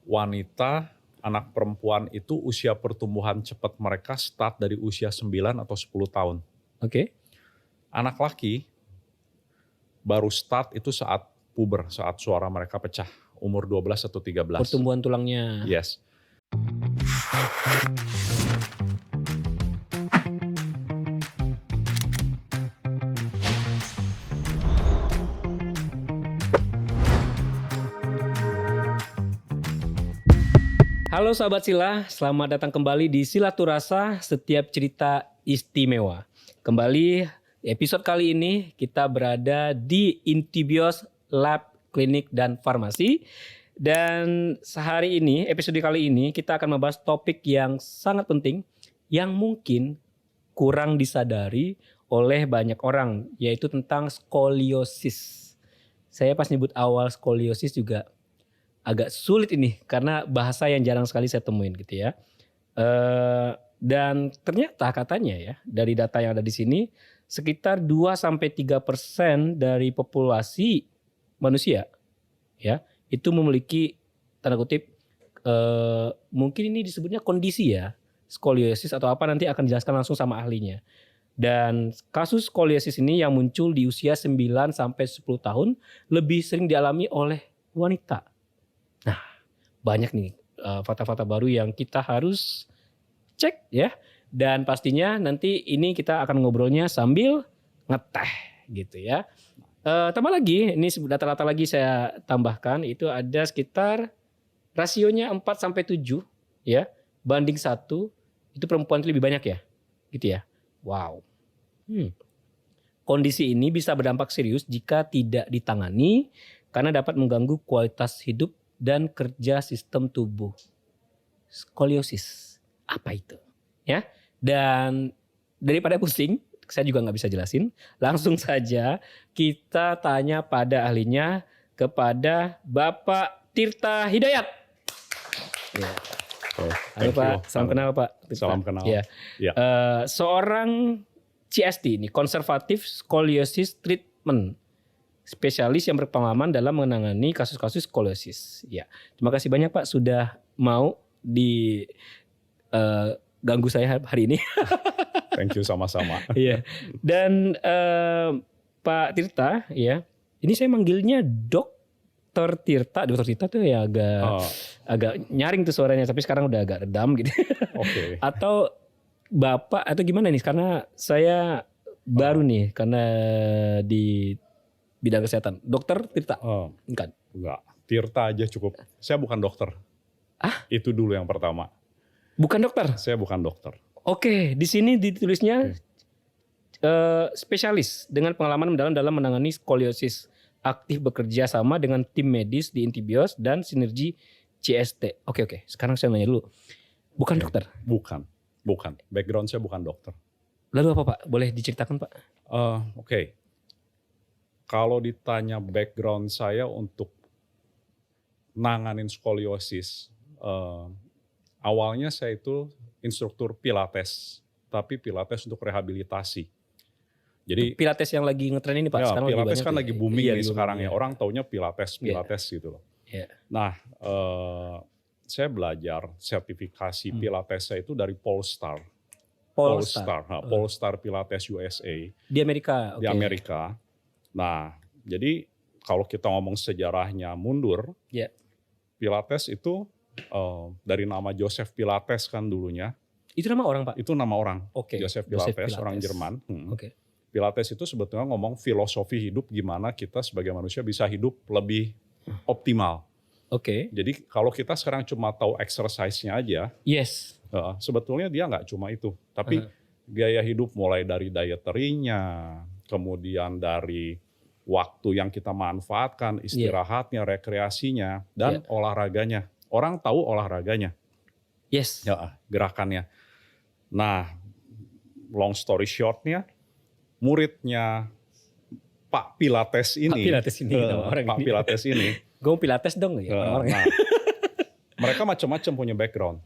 wanita, anak perempuan itu usia pertumbuhan cepat mereka start dari usia 9 atau 10 tahun. Oke. Anak laki baru start itu saat puber, saat suara mereka pecah, umur 12 atau 13. Pertumbuhan tulangnya. Yes. Halo sahabat Sila, selamat datang kembali di Silaturasa, setiap cerita istimewa. Kembali episode kali ini kita berada di Intibios Lab Klinik dan Farmasi. Dan sehari ini, episode kali ini kita akan membahas topik yang sangat penting yang mungkin kurang disadari oleh banyak orang, yaitu tentang skoliosis. Saya pas nyebut awal skoliosis juga agak sulit ini karena bahasa yang jarang sekali saya temuin gitu ya. Dan ternyata katanya ya dari data yang ada di sini sekitar 2-3% dari populasi manusia ya itu memiliki tanda kutip mungkin ini disebutnya kondisi ya, skoliosis atau apa nanti akan dijelaskan langsung sama ahlinya. Dan kasus skoliosis ini yang muncul di usia 9-10 tahun lebih sering dialami oleh wanita. Nah, banyak nih fakta-fakta baru yang kita harus cek ya. Dan pastinya nanti ini kita akan ngobrolnya sambil ngeteh gitu ya. Tambah lagi, ini data-data lagi saya tambahkan, itu ada sekitar rasionya 4-7 ya, banding 1, itu perempuan itu lebih banyak ya. Gitu ya. Wow. Kondisi ini bisa berdampak serius jika tidak ditangani karena dapat mengganggu kualitas hidup dan kerja sistem tubuh. Skoliosis, apa itu? Ya, dan daripada pusing, saya juga nggak bisa jelasin. Langsung saja kita tanya pada ahlinya, kepada Bapak Tirta Hidayat. Ya. Halo Pak, salam kenal Pak. Salam kenal. Ya. Ya. Seorang CST ini, Conservative Scoliosis Treatment. Spesialis yang berpengalaman dalam menangani kasus-kasus skoliosis. Ya, terima kasih banyak Pak sudah mau ganggu saya hari ini. Thank you sama-sama. Iya. Dan Pak Tirta, ya, ini saya manggilnya Dokter Tirta. Dokter Tirta tuh ya agak nyaring tuh suaranya, tapi sekarang udah agak redam gitu. Oke. Atau Bapak atau gimana nih? Karena saya baru nih, karena di bidang kesehatan. Dokter Tirta? Bukan. Enggak, Tirta aja cukup. Saya bukan dokter. Itu dulu yang pertama. Bukan dokter? Saya bukan dokter. Oke, di sini ditulisnya spesialis dengan pengalaman mendalam dalam menangani skoliosis. Aktif bekerja sama dengan tim medis di Intibios dan Sinergi CST. Oke. Sekarang saya nanya dulu. Bukan dokter? Bukan. Background saya bukan dokter. Lalu apa Pak? Boleh diceritakan Pak? Oke. Kalau ditanya background saya untuk nanganin skoliosis, awalnya saya itu instruktur Pilates, tapi Pilates untuk rehabilitasi. Jadi Pilates yang lagi ngetren ini Pak? Ya, sekarang Pilates kan lagi booming nih sekarang ya. Ya. Orang taunya Pilates gitu loh. Yeah. Nah, saya belajar sertifikasi Pilates saya itu dari Polestar. Polestar Pilates USA. Di Amerika? Di Amerika. Nah, jadi kalau kita ngomong sejarahnya mundur, Pilates itu dari nama Joseph Pilates kan dulunya. Itu nama orang Pak? Itu nama orang. Joseph Pilates, orang Jerman. Pilates itu sebetulnya ngomong filosofi hidup, gimana kita sebagai manusia bisa hidup lebih optimal. Jadi kalau kita sekarang cuma tahu exercise-nya aja, sebetulnya dia nggak cuma itu. Tapi gaya hidup mulai dari dietary-nya, kemudian dari waktu yang kita manfaatkan, istirahatnya, rekreasinya, dan olahraganya. Orang tahu olahraganya, gerakannya. Nah, long story short-nya, muridnya Pak Pilates ini, Pak Pilates ini, gue Pilates dong ya orang-orang. Nah, mereka macam-macam punya background.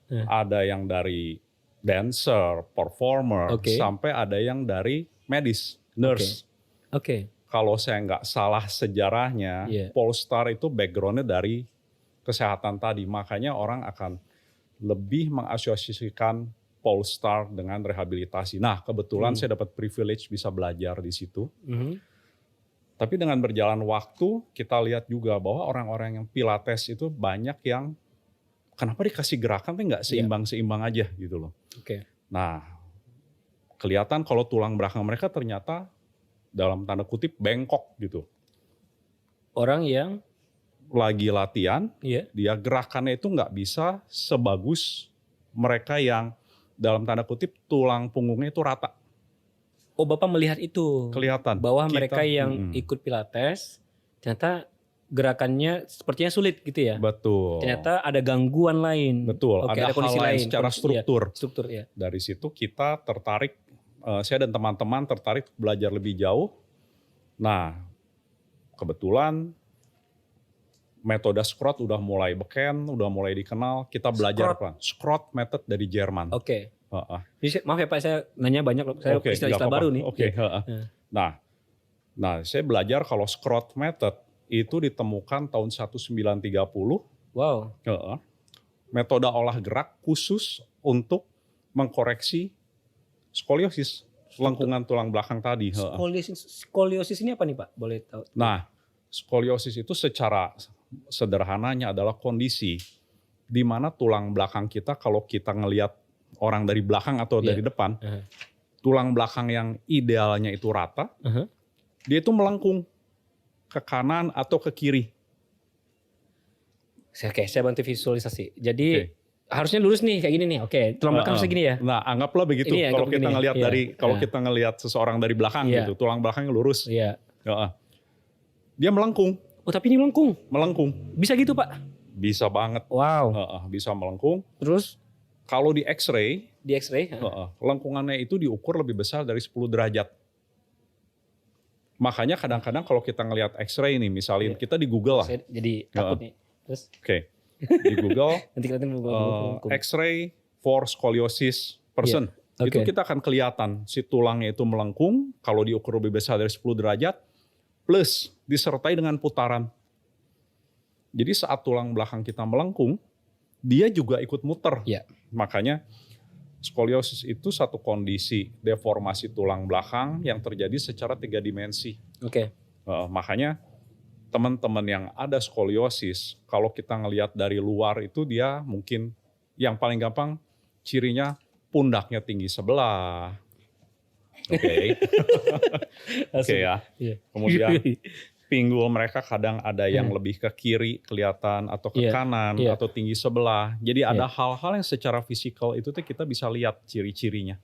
Ada yang dari dancer, performer, sampai ada yang dari medis, nurse. Kalau saya nggak salah sejarahnya, Polestar itu backgroundnya dari kesehatan tadi. Makanya orang akan lebih mengasosiasikan Polestar dengan rehabilitasi. Nah, kebetulan saya dapat privilege bisa belajar di situ. Tapi dengan berjalan waktu, kita lihat juga bahwa orang-orang yang Pilates itu banyak yang kenapa dikasih gerakan tapi nggak seimbang-seimbang aja gitu loh. Nah, kelihatan kalau tulang belakang mereka ternyata dalam tanda kutip bengkok gitu. Orang yang lagi latihan, dia gerakannya itu nggak bisa sebagus mereka yang dalam tanda kutip tulang punggungnya itu rata. Oh, Bapak melihat itu? Kelihatan. Bahwa mereka yang ikut Pilates ternyata gerakannya sepertinya sulit gitu ya? Betul. Ternyata ada gangguan lain. Betul, ada kondisi lain secara struktur. Struktur ya. Dari situ kita tertarik, saya dan teman-teman tertarik belajar lebih jauh. Nah, kebetulan metode Scrot udah mulai beken, udah mulai dikenal. Kita belajar Scrot method dari Jerman. Maaf ya Pak, saya nanya banyak loh. Saya istilah-istilah baru nih. Nah, saya belajar kalau Scrot method itu ditemukan tahun 1930. Wow. Metode olah gerak khusus untuk mengkoreksi skoliosis, lengkungan tulang belakang tadi. Skoliosis ini apa nih Pak? Boleh tahu? Nah, skoliosis itu secara sederhananya adalah kondisi di mana tulang belakang kita kalau kita ngelihat orang dari belakang atau dari depan, tulang belakang yang idealnya itu rata, dia itu melengkung ke kanan atau ke kiri. Saya bantu visualisasi. Jadi harusnya lurus nih kayak gini nih. Tulang belakang segini ya. Nah, anggaplah begitu. Ini kalau kita ngelihat kita ngelihat seseorang dari belakang gitu, tulang belakangnya lurus. Dia melengkung. Oh, tapi ini melengkung. Melengkung. Bisa gitu, Pak? Bisa banget. Wow. Bisa melengkung. Terus kalau di X-ray, lengkungannya itu diukur lebih besar dari 10 derajat. Makanya kadang-kadang kalau kita ngelihat X-ray nih, misalnya kita di Google lah. Saya jadi takut nih. Terus? Di Google, nanti X-ray for scoliosis person. Itu kita akan kelihatan si tulangnya itu melengkung, kalau diukur lebih besar dari 10 derajat, plus disertai dengan putaran. Jadi saat tulang belakang kita melengkung, dia juga ikut muter. Makanya skoliosis itu satu kondisi deformasi tulang belakang yang terjadi secara 3 dimensi. Makanya teman-teman yang ada skoliosis, kalau kita ngelihat dari luar itu dia mungkin yang paling gampang cirinya pundaknya tinggi sebelah. Kemudian pinggul mereka kadang ada yang lebih ke kiri kelihatan atau ke kanan atau tinggi sebelah. Jadi ada hal-hal yang secara fisikal itu tuh kita bisa lihat ciri-cirinya.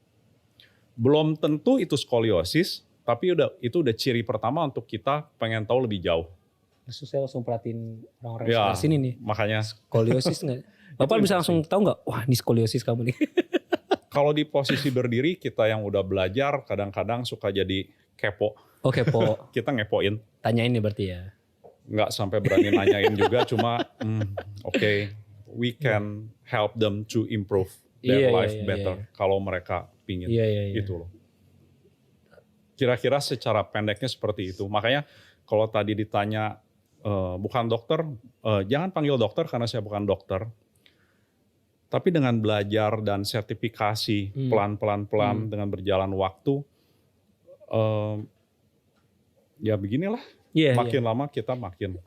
Belum tentu itu skoliosis, tapi itu udah ciri pertama untuk kita pengen tahu lebih jauh. Saya langsung perhatiin orang-orang sebelah sini nih. Makanya skoliosis nggak? Bapak bisa langsung tahu nggak? Wah, ini skoliosis kamu nih. Kalau di posisi berdiri, kita yang udah belajar kadang-kadang suka jadi kepo. Kepo. Kita ngepoin. Tanyain nih berarti ya? Nggak sampai berani nanyain juga, cuma we can help them to improve their life better. Kalau mereka pingin gitu loh. Kira-kira secara pendeknya seperti itu. Makanya kalau tadi ditanya, bukan dokter, jangan panggil dokter karena saya bukan dokter. Tapi dengan belajar dan sertifikasi pelan-pelan dengan berjalan waktu, ya beginilah. Makin lama kita makin.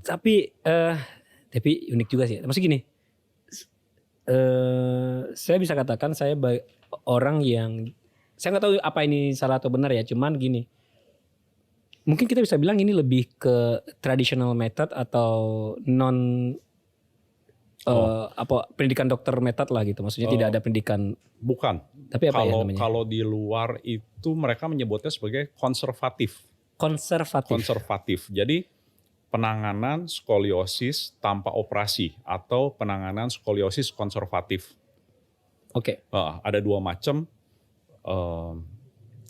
Tapi unik juga sih. Maksudnya gini, saya bisa katakan saya orang yang, saya nggak tahu apa ini salah atau benar ya. Cuman gini, mungkin kita bisa bilang ini lebih ke traditional method atau pendidikan dokter method lah gitu. Maksudnya tidak ada pendidikan. Bukan. Tapi apa namanya? Kalau di luar itu mereka menyebutnya sebagai konservatif. Konservatif. Jadi penanganan skoliosis tanpa operasi atau penanganan skoliosis konservatif. Ada 2 macam.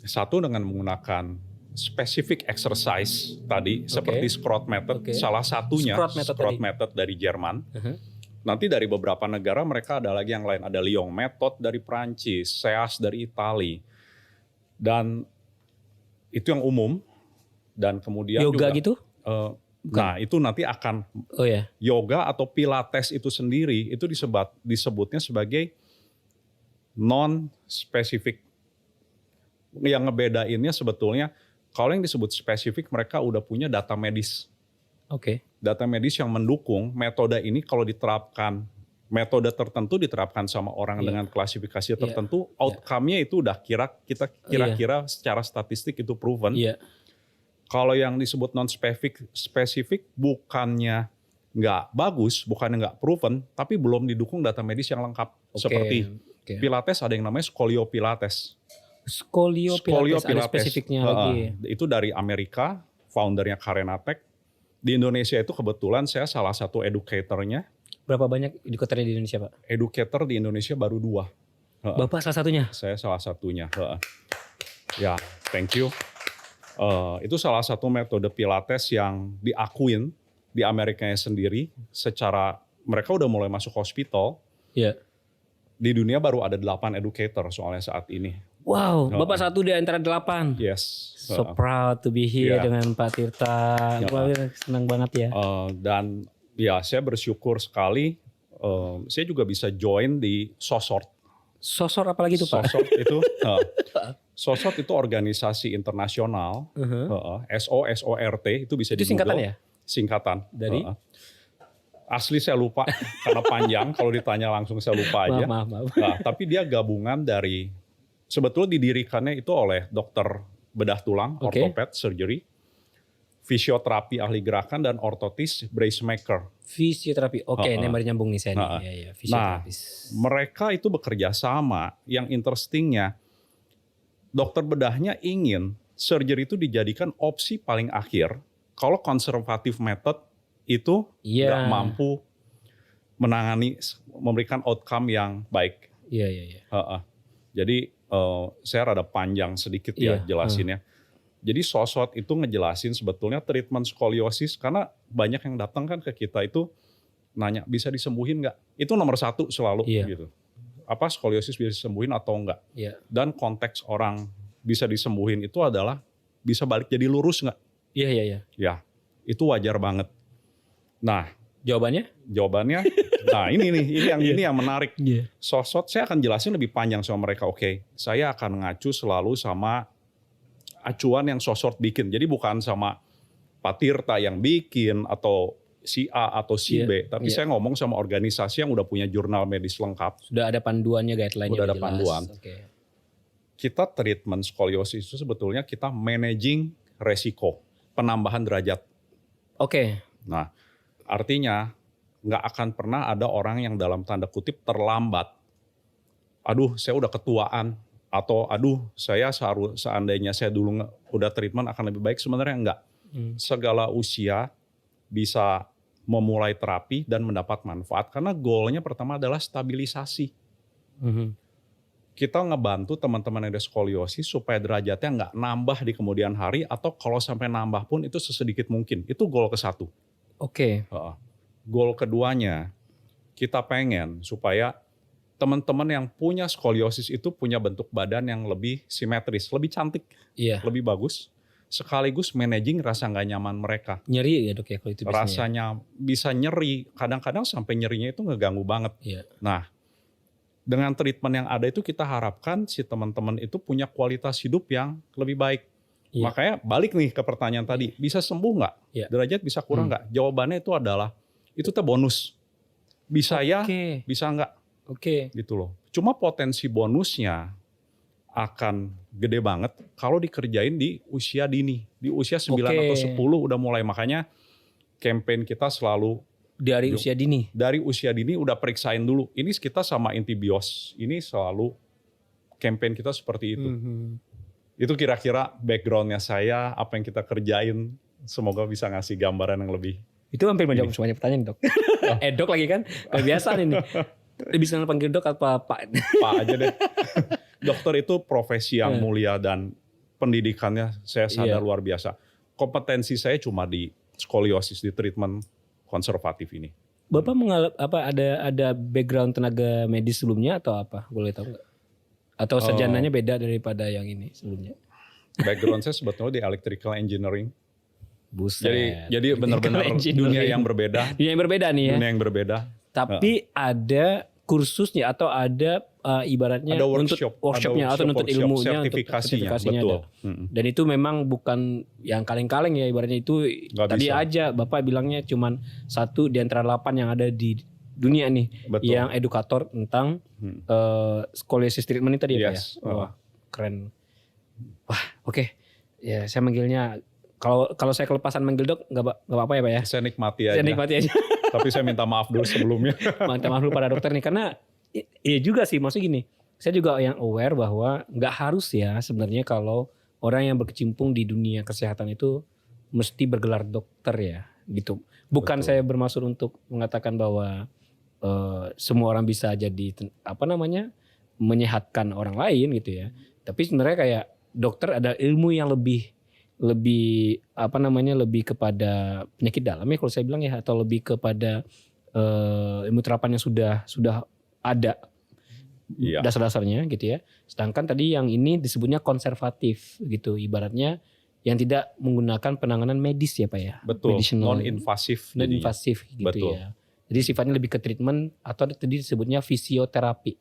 Satu dengan menggunakan specific exercise tadi seperti Scrot method. Salah satunya Scrot method dari Jerman. Nanti dari beberapa negara mereka ada lagi yang lain. Ada Lyon method dari Prancis, Seas dari Itali. Dan itu yang umum. Dan kemudian yoga juga, gitu? Nah itu nanti akan yoga atau pilates itu sendiri itu disebutnya sebagai non-spesifik. Yang ngebedainnya sebetulnya kalau yang disebut spesifik mereka udah punya data medis. Data medis yang mendukung metode ini kalau diterapkan, metode tertentu diterapkan sama orang dengan klasifikasi tertentu, outcome-nya itu udah kira-kira secara statistik itu proven. Kalau yang disebut non-spesifik bukannya nggak bagus, bukannya nggak proven, tapi belum didukung data medis yang lengkap. Seperti Pilates ada yang namanya Scoliopilates. Scoliopilates ada spesifiknya lagi. Itu dari Amerika, foundernya Karenatek. Di Indonesia itu kebetulan saya salah satu educatornya. Berapa banyak educatornya di Indonesia, Pak? Educator di Indonesia baru 2. Bapak salah satunya? Saya salah satunya. Ya, thank you. Itu salah satu metode Pilates yang diakuin di Amerikanya sendiri. Secara mereka udah mulai masuk hospital. Di dunia baru ada 8 educator soalnya saat ini. Wow, Bapak satu di antara 8. Yes. So proud to be here dengan Pak Tirta. Senang banget ya. Dan ya saya bersyukur sekali. Saya juga bisa join di SOSORT. SOSORT apalagi itu Pak? SOSORT itu organisasi internasional, SOSORT itu bisa di Google. Singkatan ya? Singkatan. Dari? Asli saya lupa karena panjang, kalau ditanya langsung saya lupa aja. Maaf. Nah, tapi dia gabungan dari, sebetulnya didirikannya itu oleh dokter bedah tulang, ortoped, surgery, fisioterapi ahli gerakan, dan ortotis brace maker. Fisioterapi, ini baru nyambung nih saya nih. Nah, mereka itu bekerja sama, yang interestingnya, dokter bedahnya ingin surgery itu dijadikan opsi paling akhir kalau conservative method itu nggak mampu menangani, memberikan outcome yang baik. Jadi saya rada panjang sedikit ya jelasinnya. Jadi SOSORT itu ngejelasin sebetulnya treatment skoliosis, karena banyak yang datang kan ke kita itu nanya bisa disembuhin nggak? Itu nomor 1 selalu gitu. Apa skoliosis bisa disembuhin atau enggak? Dan konteks orang bisa disembuhin itu adalah bisa balik jadi lurus nggak? Ya, itu wajar banget. Nah, jawabannya, nah ini yang menarik. SOSORT saya akan jelasin lebih panjang sama mereka. Saya akan ngacu selalu sama acuan yang SOSORT bikin. Jadi bukan sama Pak Tirta yang bikin atau si A atau si B, tapi saya ngomong sama organisasi yang udah punya jurnal medis lengkap. Sudah ada panduannya, guideline-nya. Udah ada panduan. Kita treatment skoliosis itu sebetulnya kita managing resiko, penambahan derajat. Nah, artinya nggak akan pernah ada orang yang dalam tanda kutip terlambat. Aduh, saya udah ketuaan. Atau aduh, saya seandainya saya dulu udah treatment akan lebih baik. Sebenarnya enggak. Segala usia bisa memulai terapi dan mendapat manfaat. Karena goalnya pertama adalah stabilisasi. Kita ngebantu teman-teman yang ada skoliosis supaya derajatnya nggak nambah di kemudian hari. Atau kalau sampai nambah pun itu sesedikit mungkin. Itu goal ke-1. Goal keduanya, kita pengen supaya teman-teman yang punya skoliosis itu punya bentuk badan yang lebih simetris, lebih cantik, lebih bagus, sekaligus managing rasa nggak nyaman mereka. Nyeri ya dok ya kalau itu biasanya? Rasanya bisa nyeri, kadang-kadang sampai nyerinya itu ngeganggu banget. Nah, dengan treatment yang ada itu kita harapkan si teman-teman itu punya kualitas hidup yang lebih baik. Makanya balik nih ke pertanyaan tadi, bisa sembuh nggak? Derajat bisa kurang nggak? Jawabannya itu adalah, itu bonus. Bisa bisa nggak? Gitu loh. Cuma potensi bonusnya akan gede banget kalau dikerjain di usia dini. Di usia 9 atau 10 udah mulai. Makanya campaign kita selalu dari usia dini. Dari usia dini udah periksain dulu. Ini kita sama Intibios. Ini selalu campaign kita seperti itu. Itu kira-kira backgroundnya saya, apa yang kita kerjain. Semoga bisa ngasih gambaran yang lebih. Itu hampir menjawab semuanya pertanyaan dok. Dok lagi kan? Kebiasaan ini. Bisa panggil dok apa Pak? Pak aja deh. Dokter itu profesi yang mulia dan pendidikannya saya sadar luar biasa. Kompetensi saya cuma di skoliosis, di treatment konservatif ini. Bapak ada background tenaga medis sebelumnya atau apa? Boleh tahu nggak? Atau sarjananya beda daripada yang ini sebelumnya? Background saya sebetulnya di electrical engineering. Buset. Jadi benar-benar dunia yang berbeda. Dunia yang berbeda nih ya. Dunia yang berbeda. Tapi ada kursusnya atau ada ibaratnya ada workshopnya atau nuntut ilmunya, sertifikasinya, betul. Dan itu memang bukan yang kaleng-kaleng ya, ibaratnya itu Gak tadi bisa. aja Bapak bilangnya cuman 1 di antara 8 yang ada di dunia nih, Betul. yang edukator tentang scoliosis treatment ini tadi ya Pak ya. Wah, keren. Wah, oke. Ya, saya manggilnya kalau saya kelepasan manggil dok nggak apa-apa ya Pak ya. Saya nikmati aja. Saya nikmati aja. Tapi saya minta maaf dulu sebelumnya. Minta maaf dulu pada dokter nih, karena iya juga sih, maksudnya gini, saya juga yang aware bahwa nggak harus ya sebenarnya kalau orang yang berkecimpung di dunia kesehatan itu mesti bergelar dokter ya gitu. Bukan Betul. Saya bermaksud untuk mengatakan bahwa semua orang bisa jadi menyehatkan orang lain gitu ya. Tapi sebenarnya kayak dokter ada ilmu yang lebih lebih kepada penyakit dalam ya kalau saya bilang ya, atau lebih kepada ilmu terapan yang sudah ada dasar-dasarnya gitu ya. Sedangkan tadi yang ini disebutnya konservatif gitu, ibaratnya yang tidak menggunakan penanganan medis ya Pak ya. Betul, non-invasif gitu. Betul. Ya. Jadi sifatnya lebih ke treatment atau tadi disebutnya fisioterapi.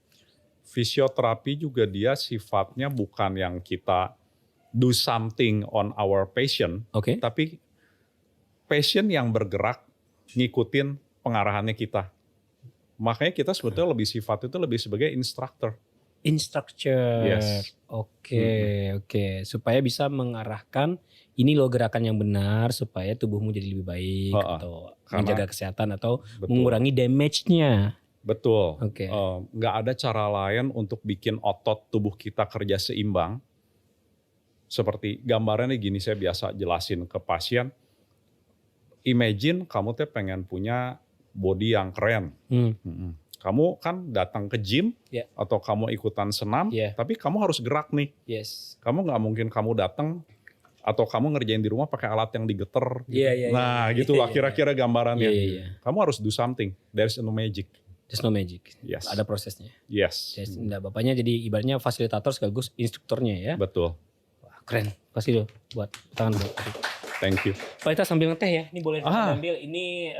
Fisioterapi juga dia sifatnya bukan yang kita do something on our patient, tapi patient yang bergerak ngikutin pengarahannya kita. Makanya kita sebetulnya lebih sifat itu lebih sebagai instructor. Yes. Oke. Supaya bisa mengarahkan ini loh gerakan yang benar supaya tubuhmu jadi lebih baik atau menjaga kesehatan atau mengurangi damage-nya. Betul. Nggak ada cara lain untuk bikin otot tubuh kita kerja seimbang. Seperti gambarannya gini, saya biasa jelasin ke pasien. Imagine kamu tuh pengen punya body yang keren. Kamu kan datang ke gym atau kamu ikutan senam, tapi kamu harus gerak nih. Kamu nggak mungkin kamu datang atau kamu ngerjain di rumah pakai alat yang digeter. Gitulah kira-kira gambarannya. Kamu harus do something. There's no magic. There's no magic. Yes. Ada prosesnya. Yes. Nah, bapaknya jadi ibaratnya fasilitator sekaligus instrukturnya ya. Betul. Wah, keren. Kasih dulu buat tangan dulu. Thank you. Pak, kita sambil ngeteh ya. Ini boleh ambil. Ini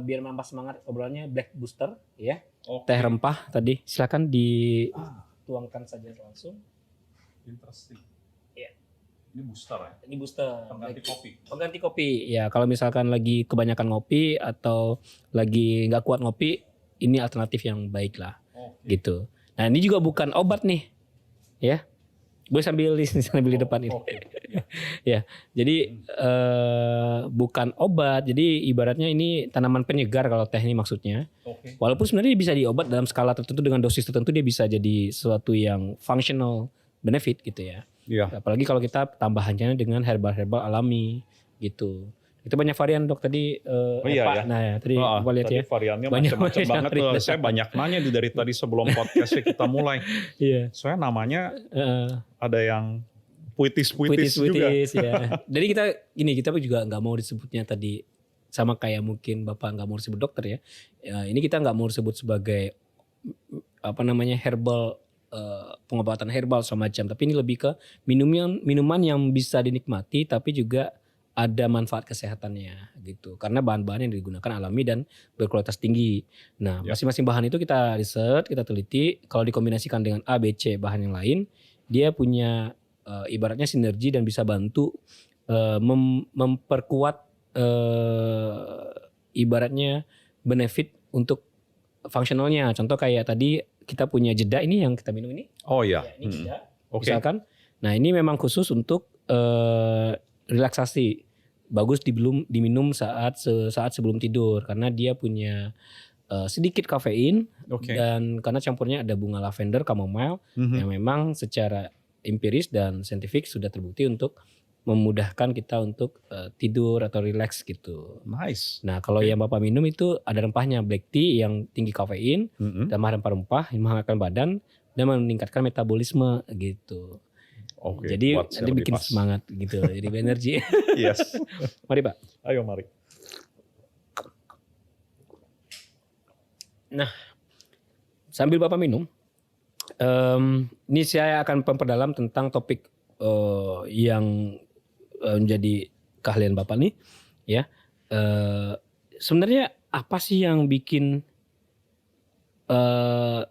biar menambah semangat obrolannya, Black Booster ya. Teh rempah tadi. Silakan dituangkan saja langsung. Interesting. Iya. Ini booster ya? Ini booster. Pengganti kopi. Pengganti kopi. Ya, kalau misalkan lagi kebanyakan ngopi atau lagi nggak kuat ngopi, ini alternatif yang baik lah. Gitu. Nah, ini juga bukan obat nih. Ya. Gue sambil di depan ini. Ya, jadi bukan obat. Jadi ibaratnya ini tanaman penyegar kalau teh ini maksudnya. Walaupun sebenarnya bisa diobat dalam skala tertentu dengan dosis tertentu, dia bisa jadi sesuatu yang functional benefit gitu ya. Apalagi kalau kita tambahannya dengan herbal-herbal alami gitu. Itu banyak varian dok tadi. Ya. Nah ya, tadi Bapak lihat ya. Variannya macam-macam banget tuh. Saya banyak nanya dari tadi sebelum podcastnya kita mulai. Soalnya namanya ada yang puitis juga. Ya. Jadi kita juga nggak mau disebutnya tadi sama kayak mungkin Bapak nggak mau disebut dokter ya. Ini kita nggak mau disebut sebagai herbal, pengobatan herbal semacam. Tapi ini lebih ke minuman yang bisa dinikmati tapi juga ada manfaat kesehatannya gitu. Karena bahan-bahan yang digunakan alami dan berkualitas tinggi. Nah, masing-masing bahan itu kita riset, kita teliti. Kalau dikombinasikan dengan A, B, C bahan yang lain, dia punya ibaratnya sinergi dan bisa bantu memperkuat ibaratnya benefit untuk fungsionalnya. Contoh kayak tadi kita punya jeda ini yang kita minum ini. Ini jeda. Misalkan. Nah, ini memang khusus untuk relaksasi. Bagus diminum saat sebelum tidur karena dia punya sedikit kafein dan karena campurnya ada bunga lavender, chamomile yang memang secara empiris dan saintifik sudah terbukti untuk memudahkan kita untuk tidur atau relax gitu. Nice. Nah, kalau yang Bapak minum itu ada rempahnya, black tea yang tinggi kafein, tambah rempah-rempah yang menghangatkan badan dan meningkatkan metabolisme gitu. Jadi nanti bikin semangat gitu, jadi energi. Yes. Mari Pak. Ayo mari. Nah, sambil Bapak minum, ini saya akan memperdalam tentang topik yang menjadi keahlian Bapak nih, ya. Sebenarnya apa sih yang bikin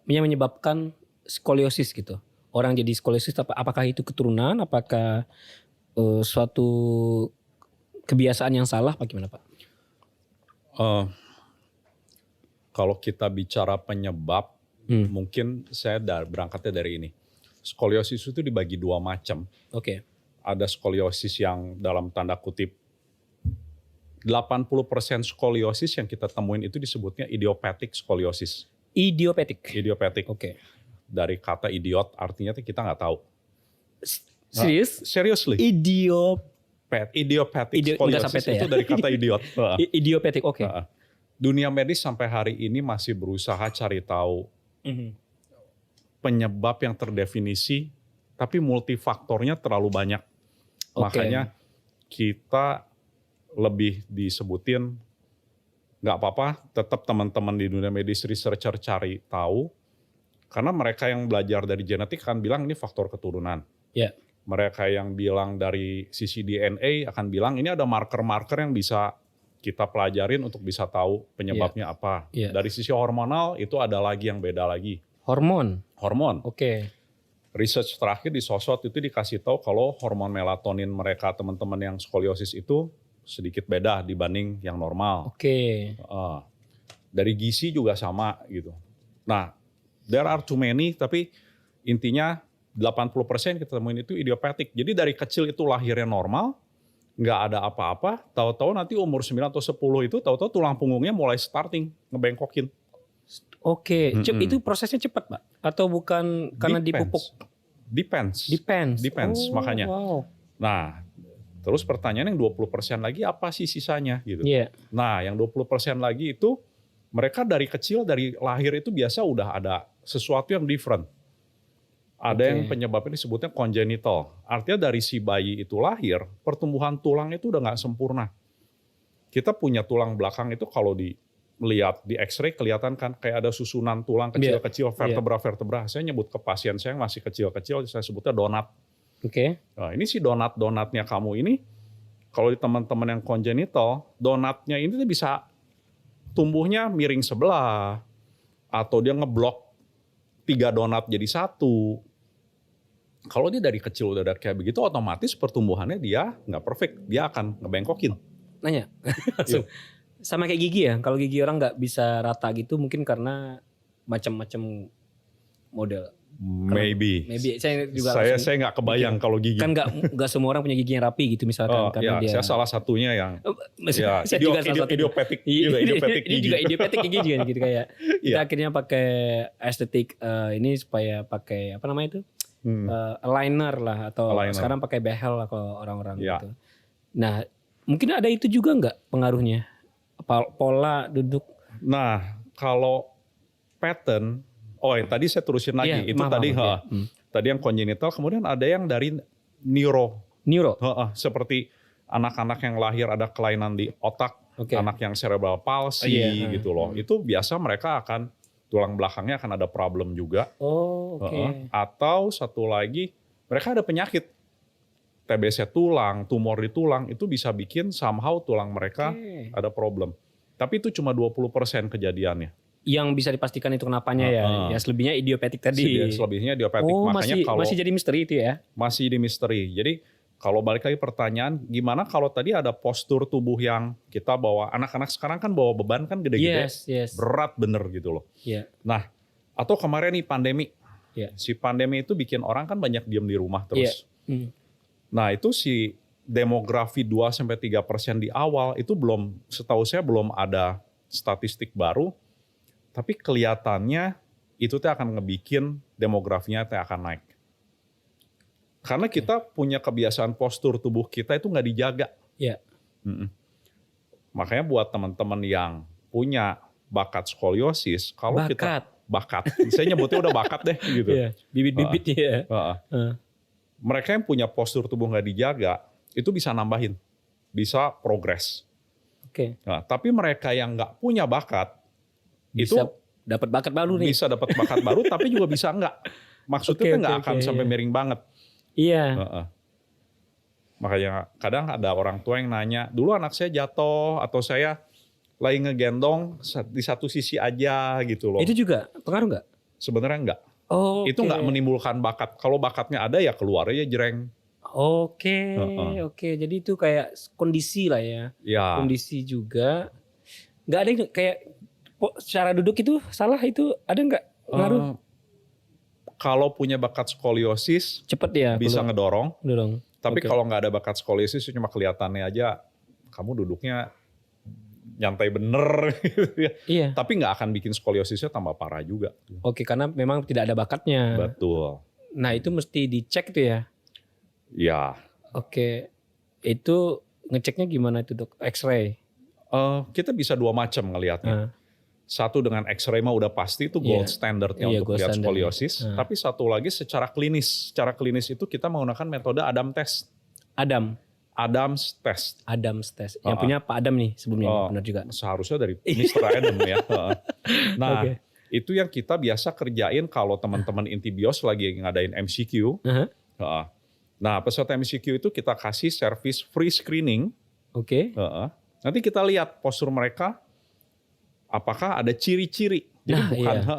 yang menyebabkan skoliosis gitu? Orang jadi skoliosis apakah itu keturunan, apakah suatu kebiasaan yang salah, apa gimana Pak? Kalau kita bicara penyebab, mungkin saya berangkatnya dari ini. Skoliosis itu dibagi dua macam. Oke. Ada skoliosis yang dalam tanda kutip 80% skoliosis yang kita temuin itu disebutnya idiopathic skoliosis. Idiopatik. Oke. Dari kata idiot artinya kita nggak tahu. Serius? Seriously. Idiopathic scoliosis itu dari kata idiot. Idiopatik, oke. Dunia medis sampai hari ini masih berusaha cari tahu penyebab yang terdefinisi, tapi multifaktornya terlalu banyak. Makanya kita lebih disebutin nggak apa-apa, tetap teman-teman di dunia medis researcher cari tahu, karena mereka yang belajar dari genetik akan bilang ini faktor keturunan. Yeah. Mereka yang bilang dari sisi DNA akan bilang ini ada marker-marker yang bisa kita pelajarin untuk bisa tahu penyebabnya apa. Yeah. Dari sisi hormonal itu ada lagi yang beda lagi. Hormon. Oke. Research terakhir di SOSOT itu dikasih tahu kalau hormon melatonin mereka teman-teman yang skoliosis itu sedikit beda dibanding yang normal. Oke. Dari gizi juga sama gitu. Nah, there are too many, tapi intinya 80% kita temuin itu idiopathic. Jadi dari kecil itu lahirnya normal, nggak ada apa-apa, tahu-tahu nanti umur 9 atau 10 itu tahu-tahu tulang punggungnya mulai starting ngebengkokin. Oke, itu prosesnya cepat, Pak? Atau bukan karena dipupuk? Depends. Makanya. Wow. Nah, terus pertanyaan yang 20% lagi apa sih sisanya gitu. Yeah. Nah, yang 20% lagi itu mereka dari kecil, dari lahir itu biasa udah ada sesuatu yang different. Ada yang penyebabnya disebutnya congenital. Artinya dari si bayi itu lahir, pertumbuhan tulang itu udah nggak sempurna. Kita punya tulang belakang itu kalau dilihat di X-ray kelihatan kan kayak ada susunan tulang kecil-kecil, vertebra-vertebra. Saya nyebut ke pasien saya yang masih kecil-kecil, saya sebutnya donat. Nah, ini si donatnya kamu ini, kalau di teman-teman yang congenital, donatnya ini bisa tumbuhnya miring sebelah, atau dia ngeblok 3 donat jadi 1. Kalau dia dari kecil udah kayak begitu, otomatis pertumbuhannya dia nggak perfect, dia akan ngebengkokin. Nanya, sama kayak gigi ya, kalau gigi orang nggak bisa rata gitu mungkin karena macam-macam model. Maybe. Saya nggak kebayang kalau gigi. Kan nggak semua orang punya gigi yang rapi gitu misalkan. Karena dia. Saya salah satunya yang. Saya juga salah satu. Idiopatik. Ini juga idiopatik gigi juga gitu kayak. Kita akhirnya pakai estetik ini supaya pakai apa namanya itu aligner lah atau sekarang pakai behel lah kalau orang-orang gitu. Nah mungkin ada itu juga nggak pengaruhnya pola duduk. Nah kalau pattern. Tadi saya terusin lagi. Itu tadi yang congenital, kemudian ada yang dari neuro. Seperti anak-anak yang lahir ada kelainan di otak, anak yang cerebral palsy gitu loh. Itu biasa mereka akan tulang belakangnya akan ada problem juga. Atau satu lagi mereka ada penyakit TBC tulang, tumor di tulang itu bisa bikin somehow tulang mereka ada problem. Tapi itu cuma 20% kejadiannya. Yang bisa dipastikan itu kenapanya ya selebihnya idiopatik tadi. Selebihnya idiopatik. Makanya masih jadi misteri itu ya? Masih jadi misteri. Jadi kalau balik lagi pertanyaan, gimana kalau tadi ada postur tubuh yang kita bawa, anak-anak sekarang kan bawa beban kan gede-gede, berat bener gitu loh. Nah, atau kemarin nih pandemi, si pandemi itu bikin orang kan banyak diem di rumah terus. Nah itu si demografi 2-3% di awal itu belum, setahu saya belum ada statistik baru. Tapi kelihatannya itu akan ngebikin demografinya akan naik. Karena kita punya kebiasaan postur tubuh kita itu nggak dijaga. Makanya buat teman-teman yang punya bakat skoliosis, kalau kita bakat, saya nyebutnya udah bakat deh gitu. Bibit-bibit Mereka yang punya postur tubuh nggak dijaga itu bisa nambahin, bisa progres. Nah, tapi mereka yang nggak punya bakat bisa dapat bakat baru nih. Bisa dapat bakat baru tapi juga bisa enggak. Maksudnya nggak akan sampai miring banget. Makanya kadang ada orang tua yang nanya, dulu anak saya jatuh atau saya lagi ngegendong di satu sisi aja gitu loh. Itu juga pengaruh nggak? Sebenarnya enggak. Oh, itu nggak menimbulkan bakat. Kalau bakatnya ada ya keluar aja jreng. Oke. Jadi itu kayak kondisi lah ya. Ya. Kondisi juga. Nggak ada yang kayak secara duduk itu salah itu ada nggak pengaruh? Kalau punya bakat skoliosis cepet ya bisa ngedorong. Tapi Okay. kalau nggak ada bakat skoliosis cuma kelihatannya aja kamu duduknya nyantai bener gitu ya. Iya. Tapi nggak akan bikin skoliosisnya tambah parah juga. Oke, karena memang tidak ada bakatnya. Betul. Nah itu mesti dicek tuh ya? Ya. Oke. Itu ngeceknya gimana itu dok? X-ray? Kita bisa dua macam ngelihatnya. Satu dengan X-ray mah udah pasti itu gold standardnya untuk lihat skoliosis. Tapi satu lagi secara klinis. Secara klinis itu kita menggunakan metode Adam test. Adams test. Yang punya Pak Adam nih sebelumnya, benar juga. Seharusnya dari Mr. Adam ya. Nah, itu yang kita biasa kerjain kalau teman-teman Intibios lagi ngadain MCQ. Nah, peserta MCQ itu kita kasih service free screening. Nanti kita lihat postur mereka, apakah ada ciri-ciri.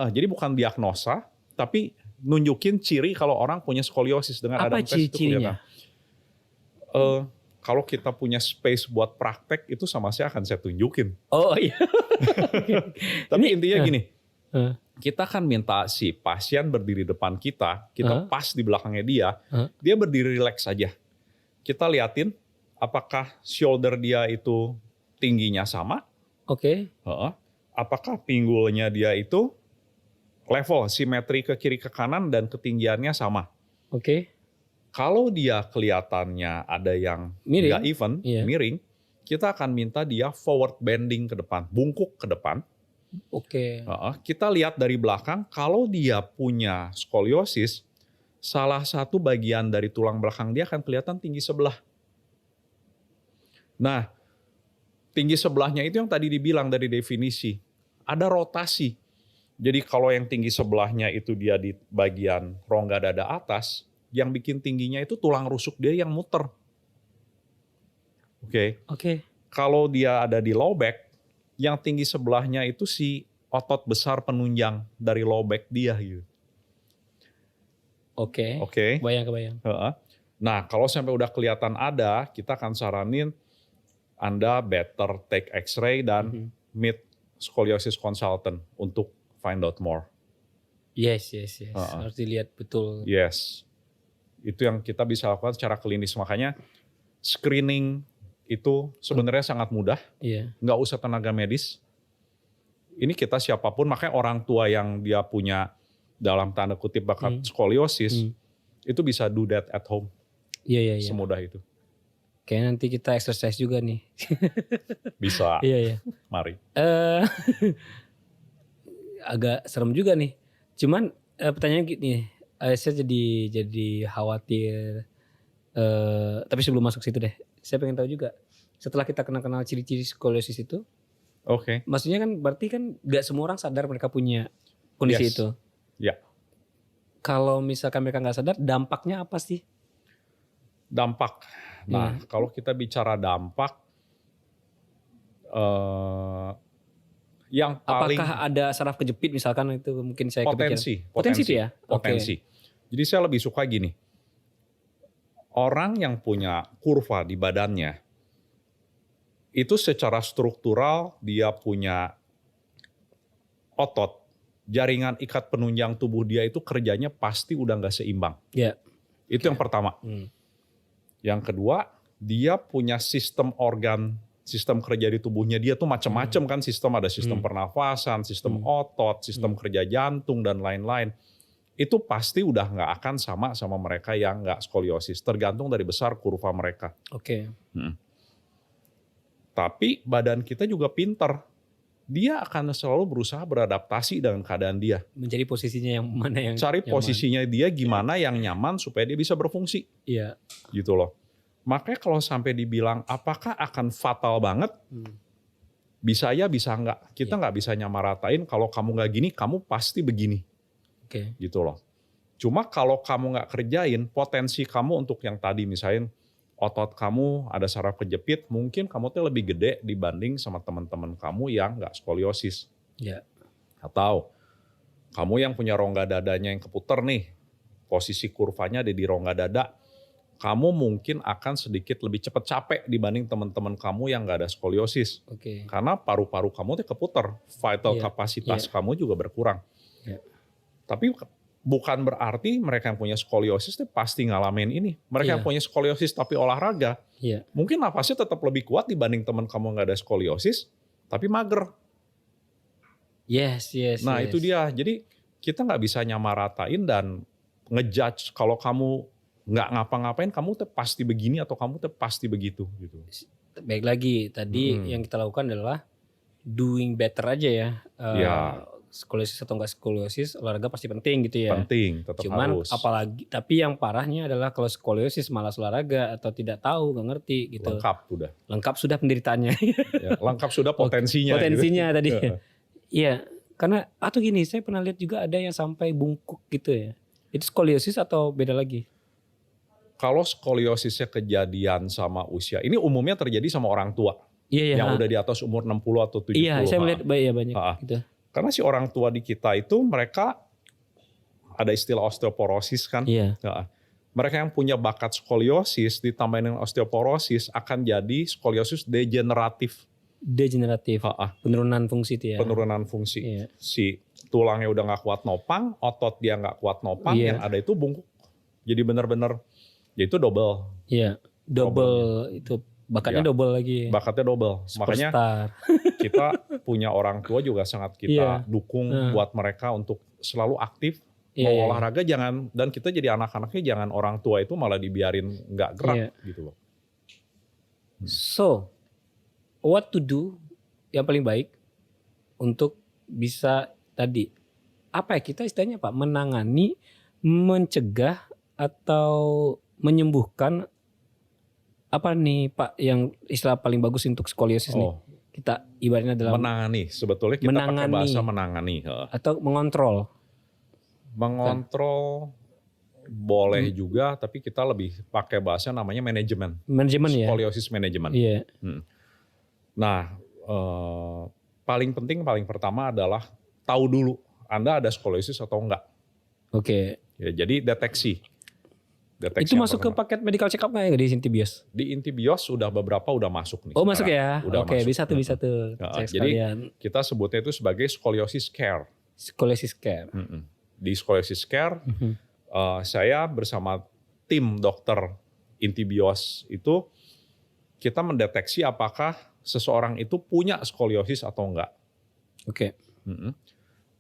Jadi bukan diagnosa, tapi nunjukin ciri kalau orang punya skoliosis dengan Adam test itu kelihatan. Kalau kita punya space buat praktek itu sama saya akan saya tunjukin. Oh iya. Tapi intinya gini, kita kan minta si pasien berdiri depan kita pas di belakangnya dia berdiri relax aja. Kita liatin apakah shoulder dia itu tingginya sama. Apakah pinggulnya dia itu level, simetri ke kiri ke kanan dan ketinggiannya sama. Kalau dia kelihatannya ada yang nggak even, miring, kita akan minta dia forward bending ke depan, bungkuk ke depan. Kita lihat dari belakang, kalau dia punya skoliosis, salah satu bagian dari tulang belakang dia akan kelihatan tinggi sebelah. Nah, tinggi sebelahnya itu yang tadi dibilang dari definisi, ada rotasi. Jadi kalau yang tinggi sebelahnya itu dia di bagian rongga dada atas, yang bikin tingginya itu tulang rusuk dia yang muter. Kalau dia ada di low back, yang tinggi sebelahnya itu si otot besar penunjang dari low back dia gitu. Kebayang. Nah, kalau sampai udah kelihatan ada, kita akan saranin Anda better take X-ray dan meet scoliosis consultant untuk find out more. Yes. Harus dilihat betul. Yes. Itu yang kita bisa lakukan secara klinis. Makanya screening itu sebenarnya sangat mudah. Nggak usah tenaga medis. Ini kita siapapun, makanya orang tua yang dia punya dalam tanda kutip bakat skoliosis, itu bisa do that at home. Semudah itu. Kayak nanti kita exercise juga nih. Bisa. Mari. Agak serem juga nih. Cuman pertanyaan gini, saya jadi khawatir. Tapi sebelum masuk situ deh, saya pengen tahu juga. Setelah kita kenal ciri-ciri skoliosis itu, maksudnya kan berarti kan nggak semua orang sadar mereka punya kondisi itu. Kalau misalkan mereka nggak sadar, dampaknya apa sih? Dampak. Nah, kalau kita bicara dampak, yang paling apakah ada saraf kejepit misalkan, itu mungkin saya potensi ya. Potensi. Jadi saya lebih suka gini. Orang yang punya kurva di badannya itu secara struktural dia punya otot, jaringan ikat penunjang tubuh dia itu kerjanya pasti udah nggak seimbang. Itu yang pertama. Yang kedua, dia punya sistem organ, sistem kerja di tubuhnya dia tuh macam-macam kan, sistem ada sistem pernafasan, sistem otot, sistem kerja jantung dan lain-lain. Itu pasti udah nggak akan sama mereka yang nggak skoliosis, tergantung dari besar kurva mereka. Tapi badan kita juga pinter, dia akan selalu berusaha beradaptasi dengan keadaan dia. Mencari posisinya yang mana yang cari nyaman. Posisinya dia gimana yang nyaman supaya dia bisa berfungsi. Gitu loh. Makanya kalau sampai dibilang apakah akan fatal banget, bisa ya bisa enggak. Kita nggak bisa nyamaratain kalau kamu nggak gini, kamu pasti begini. Gitu loh. Cuma kalau kamu nggak kerjain, potensi kamu untuk yang tadi misalnya otot kamu ada saraf kejepit, mungkin kamu tuh lebih gede dibanding sama teman-teman kamu yang nggak skoliosis. Ya. Atau kamu yang punya rongga dadanya yang keputar nih, posisi kurvanya ada di rongga dada, kamu mungkin akan sedikit lebih cepat capek dibanding teman-teman kamu yang nggak ada skoliosis. Karena paru-paru kamu tuh keputar, vital kapasitas kamu juga berkurang. Tapi bukan berarti mereka yang punya skoliosis itu pasti ngalamin ini. Mereka yang punya skoliosis tapi olahraga, mungkin nafasnya tetap lebih kuat dibanding teman kamu nggak ada skoliosis, tapi mager. Nah itu dia. Jadi kita nggak bisa nyamaratain dan ngejudge kalau kamu nggak ngapa-ngapain, kamu tuh pasti begini atau kamu tuh pasti begitu. Gitu. Baik lagi tadi yang kita lakukan adalah doing better aja ya. Skoliosis atau enggak skoliosis, olahraga pasti penting gitu ya. Penting, tetap Cuman harus. apalagi, tapi yang parahnya adalah kalau skoliosis malas olahraga atau tidak tahu, nggak ngerti gitu. Lengkap sudah penderitaannya. Lengkap sudah potensinya. Potensinya gitu. Tadi. Iya, karena atau gini, saya pernah lihat juga ada yang sampai bungkuk gitu ya. Itu skoliosis atau beda lagi? Kalau skoliosisnya kejadian sama usia, ini umumnya terjadi sama orang tua. Yang udah di atas umur 60 atau 70. Iya, saya melihat banyak gitu. Karena si orang tua di kita itu mereka ada istilah osteoporosis kan. Mereka yang punya bakat skoliosis ditambahin dengan osteoporosis akan jadi skoliosis degeneratif. Penurunan fungsi itu ya. Penurunan fungsi. Si tulangnya udah gak kuat nopang, otot dia gak kuat nopang, yang ada itu bungkuk. Jadi benar-benar, ya itu double. Double itu. Bakatnya double lagi. Bakatnya double. Makanya kita punya orang tua juga sangat kita dukung buat mereka untuk selalu aktif. Mau olahraga jangan, dan kita jadi anak-anaknya jangan orang tua itu malah dibiarin nggak gerak gitu loh. So, what to do yang paling baik untuk bisa tadi, apa ya kita istilahnya Pak, menangani, mencegah atau menyembuhkan apa nih Pak yang istilah paling bagus untuk skoliosis nih? Kita ibaratnya dalam menangani, sebetulnya kita pakai bahasa menangani. Atau mengontrol. Mengontrol boleh juga, tapi kita lebih pakai bahasa namanya manajemen. Skoliosis manajemen. Nah, paling penting, paling pertama adalah tahu dulu Anda ada skoliosis atau enggak. Ya, jadi deteksi. Itu masuk ke paket medical check up nggak ya di Intibios? Di Intibios udah beberapa udah masuk nih. Masuk ya? Oke, bisa tuh. Jadi kita sebutnya itu sebagai scoliosis care. Scoliosis care. Di scoliosis care, saya bersama tim dokter Intibios itu kita mendeteksi apakah seseorang itu punya skoliosis atau enggak.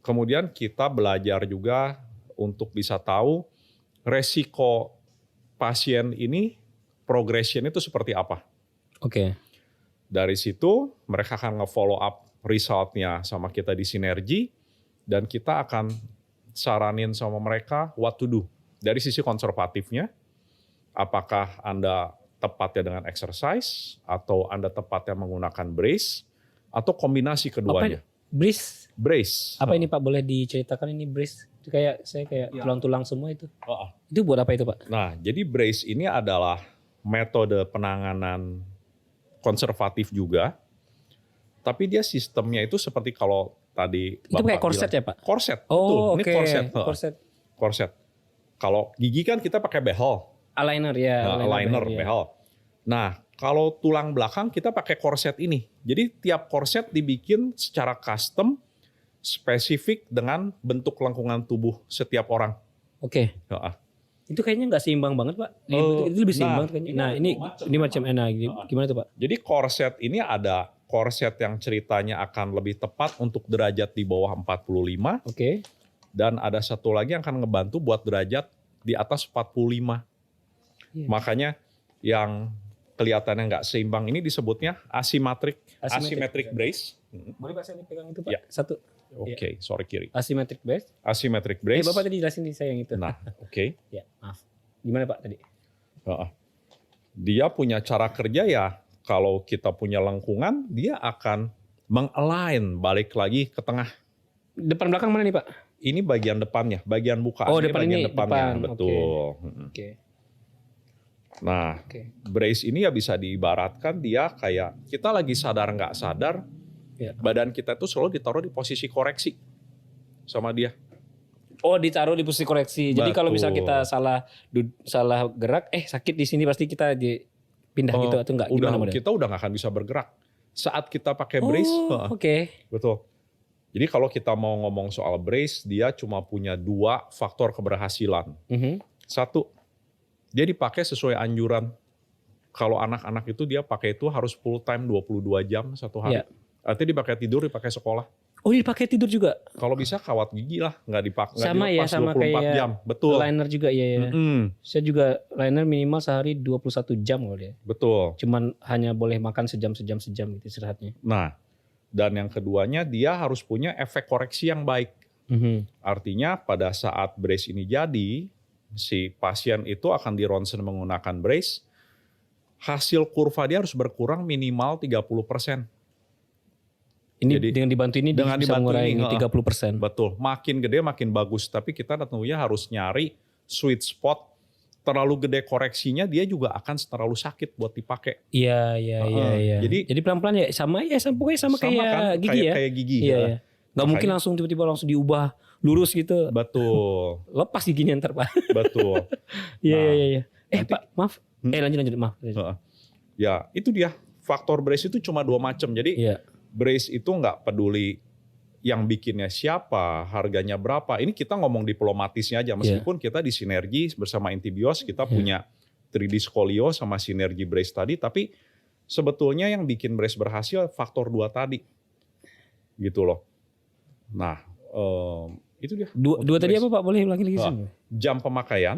Kemudian kita belajar juga untuk bisa tahu resiko pasien ini progression itu seperti apa. Dari situ mereka akan nge-follow up resultnya sama kita di sinergi, dan kita akan saranin sama mereka what to do. Dari sisi konservatifnya, apakah Anda tepatnya dengan exercise, atau Anda tepatnya menggunakan brace, atau kombinasi keduanya. Brace. Apa ini Pak, boleh diceritakan ini brace? Itu saya tulang-tulang semua itu. Itu buat apa itu Pak? Nah, jadi brace ini adalah metode penanganan konservatif juga, tapi dia sistemnya itu seperti kalau tadi itu pakai korset ya Pak? Korset, betul. Ini korset. Kalau gigi kan kita pakai behel. Aligner ya. Aligner, behel. Nah, kalau tulang belakang kita pakai korset ini. Jadi tiap korset dibikin secara custom, spesifik dengan bentuk lengkungan tubuh setiap orang. Itu kayaknya nggak seimbang banget Pak. Itu lebih seimbang kayaknya. Nah ini macam gimana tuh Pak? Jadi korset ini ada korset yang ceritanya akan lebih tepat untuk derajat di bawah 45. Dan ada satu lagi yang akan ngebantu buat derajat di atas 45. Makanya yang kelihatannya nggak seimbang ini disebutnya asymmetric brace. Boleh Pak saya pegang itu Pak? Satu. Sorry kiri. Asymmetric brace. Bapak tadi jelasin nih saya yang itu. Nah, Ya, maaf. Gimana Pak tadi? Dia punya cara kerja ya, kalau kita punya lengkungan, dia akan mengalign balik lagi ke tengah. Depan belakang mana nih Pak? Ini bagian depannya, bagian bukaan. Depan bagian ini. Depannya, depan. betul. Nah, brace ini ya bisa diibaratkan dia kayak kita lagi sadar nggak sadar, badan kita tuh selalu ditaruh di posisi koreksi sama dia. Oh, ditaruh di posisi koreksi. Jadi kalau misalnya kita salah gerak, sakit di sini pasti kita pindah gitu atau enggak? Gimana model? Kita udah nggak akan bisa bergerak saat kita pakai brace. Betul. Jadi kalau kita mau ngomong soal brace, dia cuma punya 2 faktor keberhasilan. Satu, dia dipakai sesuai anjuran. Kalau anak-anak itu dia pakai itu harus full time 22 jam satu hari. Artinya dipakai tidur, dipakai sekolah. Oh, dipakai tidur juga? Kalau bisa kawat gigi lah, nggak dilepas sama 24 jam. Betul. Liner juga ya. Saya juga liner minimal sehari 21 jam kalau dia. Betul. Cuman hanya boleh makan sejam gitu istirahatnya. Nah, dan yang keduanya dia harus punya efek koreksi yang baik. Artinya pada saat brace ini jadi, si pasien itu akan di ronsen menggunakan brace, hasil kurva dia harus berkurang minimal 30%. Ini jadi, dengan dibantu ini bisa mengurangi 30%. Betul, makin gede makin bagus. Tapi kita tentunya harus nyari sweet spot. Terlalu gede koreksinya dia juga akan terlalu sakit buat dipakai. Iya. Jadi pelan-pelan ya sama kayak gigi ya. Kayak gigi. Iya. Gak mungkin tiba-tiba langsung diubah lurus gitu. Betul. Lepas giginya ntar Pak. Betul. Iya. Pak maaf. Lanjut maaf. Ya itu dia. Faktor brace itu cuma 2 macam. Jadi brace itu nggak peduli yang bikinnya siapa, harganya berapa. Ini kita ngomong diplomatisnya aja. Meskipun kita di Sinergi bersama Intibios kita punya 3D Scolio sama Sinergi brace tadi. Tapi sebetulnya yang bikin brace berhasil faktor 2 tadi. Gitu loh. Nah itu dia. Dua tadi apa Pak? Boleh ulangi lagi? Jam pemakaian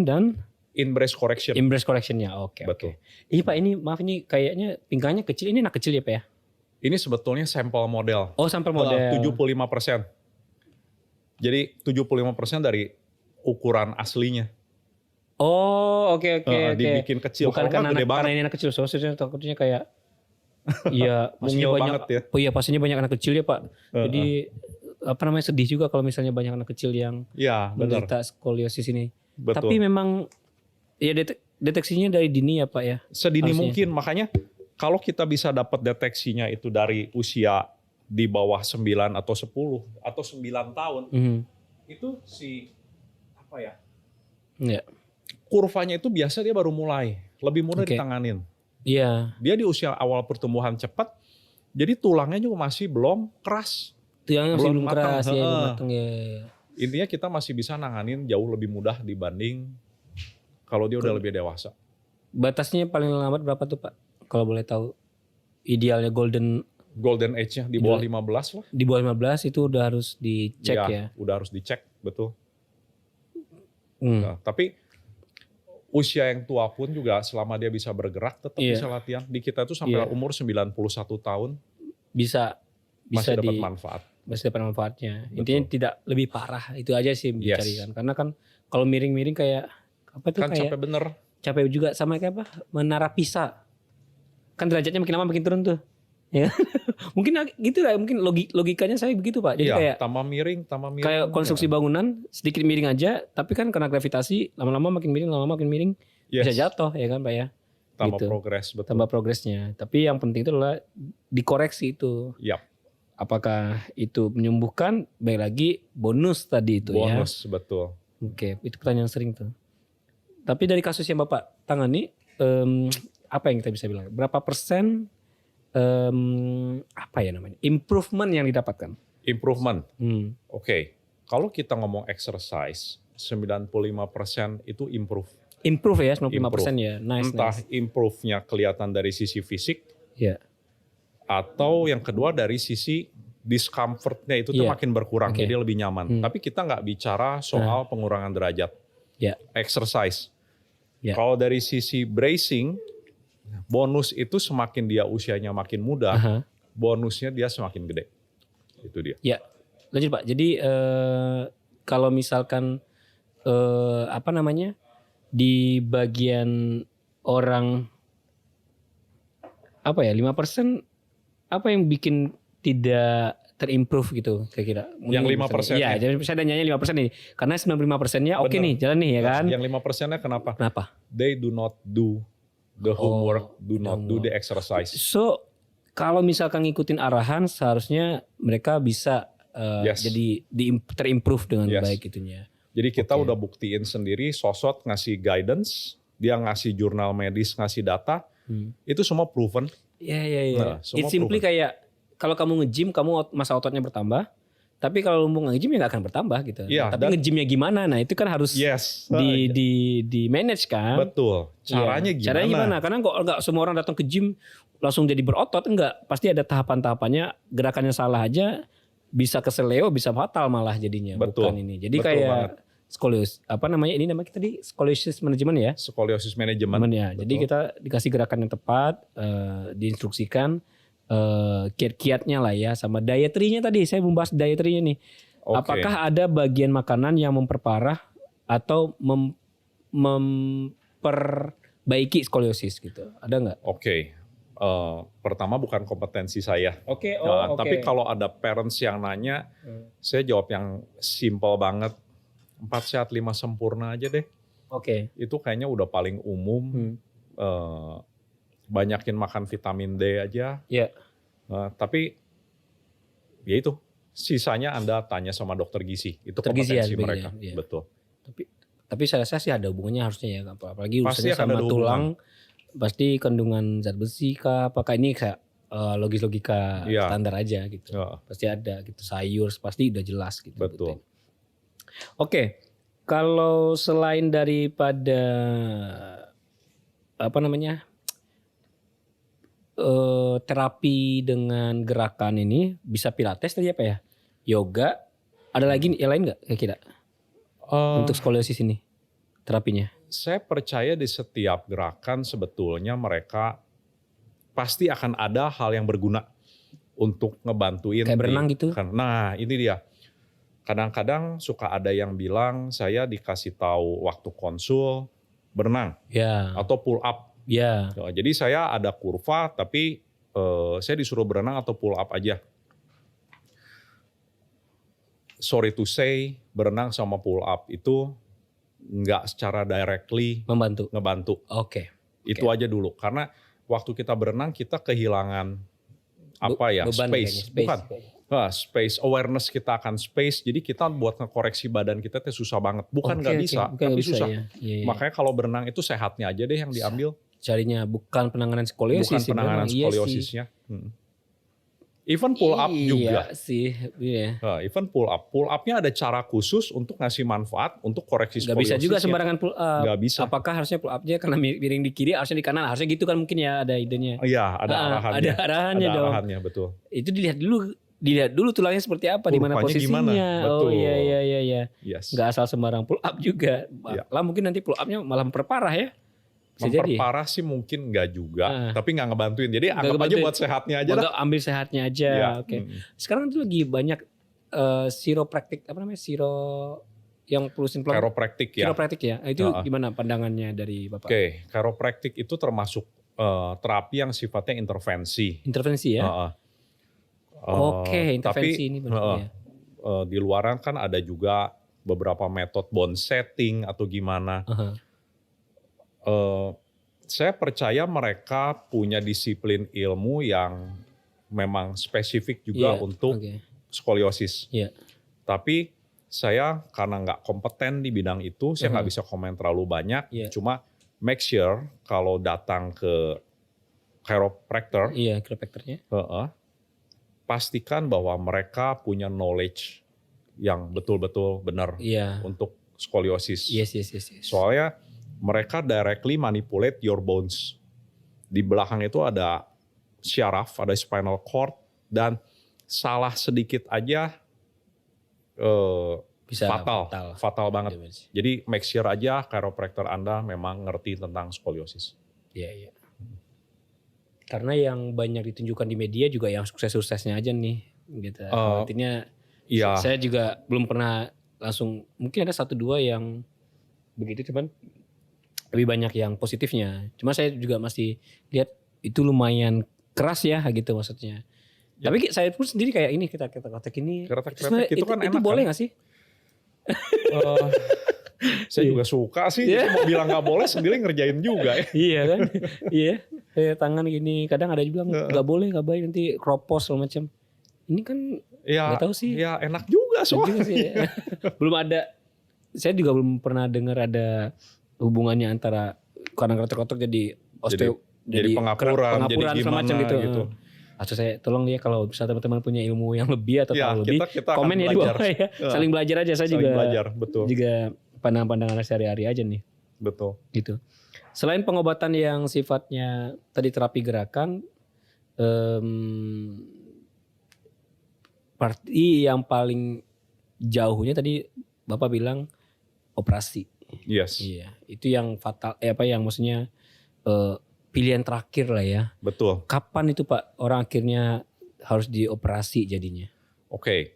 dan in-brace correction. In-brace correctionnya, oke. Betul. Iya Pak, ini maaf ini kayaknya pinggangnya kecil. Ini anak kecil ya Pak ya? Ini sebetulnya sampel model. Oh, sampel model. 75%. Jadi 75% dari ukuran aslinya. Oh, oke. Dibikin kecil. Bukan karena ini anak kecil. Soalnya takutnya kayak iya, pastinya banyak ya. Oh iya, pastinya banyak anak kecil ya, Pak. Jadi sedih juga kalau misalnya banyak anak kecil yang menderita skoliosis ini. Betul. Tapi memang ya deteksinya dari dini ya, Pak ya. Sedini mungkin, makanya kalau kita bisa dapat deteksinya itu dari usia di bawah 9 atau 10 atau 9 tahun, itu kurvanya itu biasa dia baru mulai, lebih mudah ditanganin. Iya. Dia di usia awal pertumbuhan cepat, jadi tulangnya juga masih belum keras. Tulangnya masih belum keras, belum matang ya. Intinya kita masih bisa nanganin jauh lebih mudah dibanding kalau dia udah lebih dewasa. Batasnya paling lambat berapa tuh Pak? Kalau boleh tahu, idealnya golden age-nya di bawah 15 lah. Di bawah 15 itu udah harus dicek ya? Udah harus dicek, betul. Nah, tapi usia yang tua pun juga selama dia bisa bergerak tetap bisa latihan. Di kita tuh sampai umur 91 tahun masih dapat manfaat. Masih dapat manfaatnya. Betul. Intinya tidak lebih parah, itu aja sih dicarikan. Karena kan kalau miring-miring kayak apa tuh kan kayak capek bener. Capek juga sama kayak apa? Menara Pisa. Kan derajatnya makin lama makin turun tuh. Ya. Mungkin gitu lah, mungkin logikanya saya begitu Pak. Jadi kayak tambah miring. Kayak konstruksi bangunan sedikit miring aja, tapi kan karena gravitasi lama-lama makin miring bisa jatuh ya kan Pak ya. Tambah progres, betul. Tambah progresnya. Tapi yang penting itu adalah dikoreksi itu. Yap. Apakah itu menyembuhkan? Baik lagi bonus tadi itu ya. Bonus, betul. Oke, itu pertanyaan sering tuh. Tapi dari kasus yang Bapak tangani, apa yang kita bisa bilang? Berapa persen improvement yang didapatkan? Improvement. Oke. Kalau kita ngomong exercise, 95% itu improve. Improve ya, 95% ya. Nice. Entah improve-nya kelihatan dari sisi fisik. Ya. Atau yang kedua dari sisi discomfort-nya itu tuh makin berkurang, jadi lebih nyaman. Tapi kita nggak bicara soal pengurangan derajat. Exercise. Kalau dari sisi bracing, bonus itu semakin dia usianya makin muda, bonusnya dia semakin gede. Itu dia. Ya, lanjut Pak. Jadi kalau misalkan di bagian orang 5%, apa yang bikin tidak terimprove gitu kira-kira. Yang 5%. Iya, jadi saya nanya 5% nih. Karena 95%-nya oke nih, jalan nih ya kan. Yang 5%-nya kenapa? Kenapa? They do not do the homework, do not do the exercise. So, kalau misalkan ngikutin arahan seharusnya mereka bisa jadi terimprove dengan baik itunya. Jadi kita udah buktiin sendiri, Sosot ngasih guidance, dia ngasih jurnal medis, ngasih data, itu semua proven. Iya. Nah, it's simply kayak kalau kamu nge-gym, kamu masa ototnya bertambah. Tapi kalau lu mau nge-gym ya gak akan bertambah gitu. Ya, tapi nge-gymnya gimana? Nah itu kan harus di manage kan. Betul. Caranya gimana? Caranya gimana? Karena kok nggak semua orang datang ke gym langsung jadi berotot, enggak. Pasti ada tahapan-tahapannya. Gerakannya salah aja bisa keseleo, bisa fatal malah jadinya. Betul. Bukan ini. Jadi kayak skoliosis, apa namanya? Ini namanya kita di scoliosis management ya. Scoliosis management. Ya. Jadi kita dikasih gerakan yang tepat, diinstruksikan. Kiat-kiatnya lah ya, sama dietary-nya tadi saya membahas dietary-nya nih. Apakah ada bagian makanan yang memperparah atau memperbaiki skoliosis gitu? Ada nggak? Pertama bukan kompetensi saya. Tapi Tapi kalau ada parents yang nanya, saya jawab yang simple banget. 4 sehat 5 sempurna aja deh. Itu kayaknya udah paling umum. Banyakin makan vitamin D aja. Tapi ya itu, sisanya Anda tanya sama dokter gizi. Itu kompetensi mereka. Betul. Tapi saya rasa sih ada hubungannya harusnya ya. Apalagi urusannya sama tulang. Pasti kandungan zat besi kah, apakah ini kayak logika standar aja gitu. Pasti ada gitu, sayur pasti udah jelas gitu. Betul. Kalau selain daripada terapi dengan gerakan ini, bisa pilates tadi apa ya? Yoga, ada lagi yang lain nggak kira-kira? Untuk skoliosis ini terapinya? Saya percaya di setiap gerakan sebetulnya mereka pasti akan ada hal yang berguna untuk ngebantuin. Kayak berenang gitu? Nah ini dia. Kadang-kadang suka ada yang bilang saya dikasih tahu waktu konsul berenang atau pull up. Jadi saya ada kurva tapi saya disuruh berenang atau pull up aja. Sorry to say, berenang sama pull up itu nggak secara directly ngebantu. Itu aja dulu. Karena waktu kita berenang kita kehilangan space. Bukan. Space, awareness kita akan space. Jadi kita buat ngekoreksi badan kita itu susah banget. Bukan nggak bisa, tapi susah. Makanya kalau berenang itu sehatnya aja deh yang diambil. Carinya bukan penanganan skoliosis. Bukan penanganan skoliosisnya. Even pull up juga. Even pull up. Pull upnya ada cara khusus untuk ngasih manfaat untuk koreksi skoliosisnya. Gak bisa juga sembarangan pull up. Gak bisa. Apakah harusnya pull upnya karena miring di kiri, harusnya di kanan? Harusnya gitu kan mungkin ya, ada idenya. Iya, ada arahannya. Ada arahannya dong. Ada arahannya, betul. Itu dilihat dulu tulangnya seperti apa, di mana posisinya. Betul. Iya. Yes. Gak asal sembarang pull up juga. Lah mungkin nanti pull upnya malah memperparah ya. Memperparah sih mungkin enggak juga, tapi nggak ngebantuin. Jadi anggap aja buat sehatnya aja lah. Ambil sehatnya aja. Sekarang tuh lagi banyak chiropraktik, yang pelusin pelan. Chiropraktik ya. Itu gimana pandangannya dari Bapak? Chiropraktik itu termasuk terapi yang sifatnya intervensi. Intervensi ya. Intervensi ini benar. Di luaran kan ada juga beberapa metode bone setting atau gimana. Saya percaya mereka punya disiplin ilmu yang memang spesifik juga untuk skoliosis. Tapi saya karena nggak kompeten di bidang itu, saya nggak bisa komen terlalu banyak. Cuma make sure kalau datang ke chiropractor, pastikan bahwa mereka punya knowledge yang betul-betul benar untuk skoliosis. Soalnya mereka directly manipulate your bones. Di belakang itu ada syaraf, ada spinal cord, dan salah sedikit aja bisa fatal banget. Jadi make sure aja chiropractor Anda memang ngerti tentang skoliosis. Iya. Karena yang banyak ditunjukkan di media juga yang sukses-suksesnya aja nih. Gitu. Artinya saya juga belum pernah langsung, mungkin ada 1-2 yang begitu, cuman lebih banyak yang positifnya. Cuma saya juga masih lihat itu lumayan keras ya gitu maksudnya. Ya. Tapi saya pun sendiri kayak ini kita kotak ini. Kretek itu kan enak. Itu boleh nggak sih? Saya juga suka sih. Jadi mau bilang nggak boleh sendiri ngerjain juga ya. Iya kan? Iya. Kayak tangan gini. Kadang ada yang bilang nggak boleh, nggak baik, nanti kropos segala macam. Ini kan nggak tahu sih. Ya enak juga soalnya. Sih, ya. Belum ada. Saya juga belum pernah dengar ada hubungannya antara kadang kretek-kretek jadi pengapuran jadi gimana gitu. Atau saya tolong dia kalau bisa teman-teman punya ilmu yang lebih atau tahu lebih, kita komen ya di bawah ya. Saling belajar aja, saya juga belajar, betul. Juga pandangan-pandangan sehari-hari aja nih. Betul. Gitu. Selain pengobatan yang sifatnya tadi terapi gerakan, parti yang paling jauhnya tadi Bapak bilang operasi. Yes. Iya, itu yang fatal. Yang maksudnya pilihan terakhir lah ya. Betul. Kapan itu Pak orang akhirnya harus dioperasi jadinya? Oke,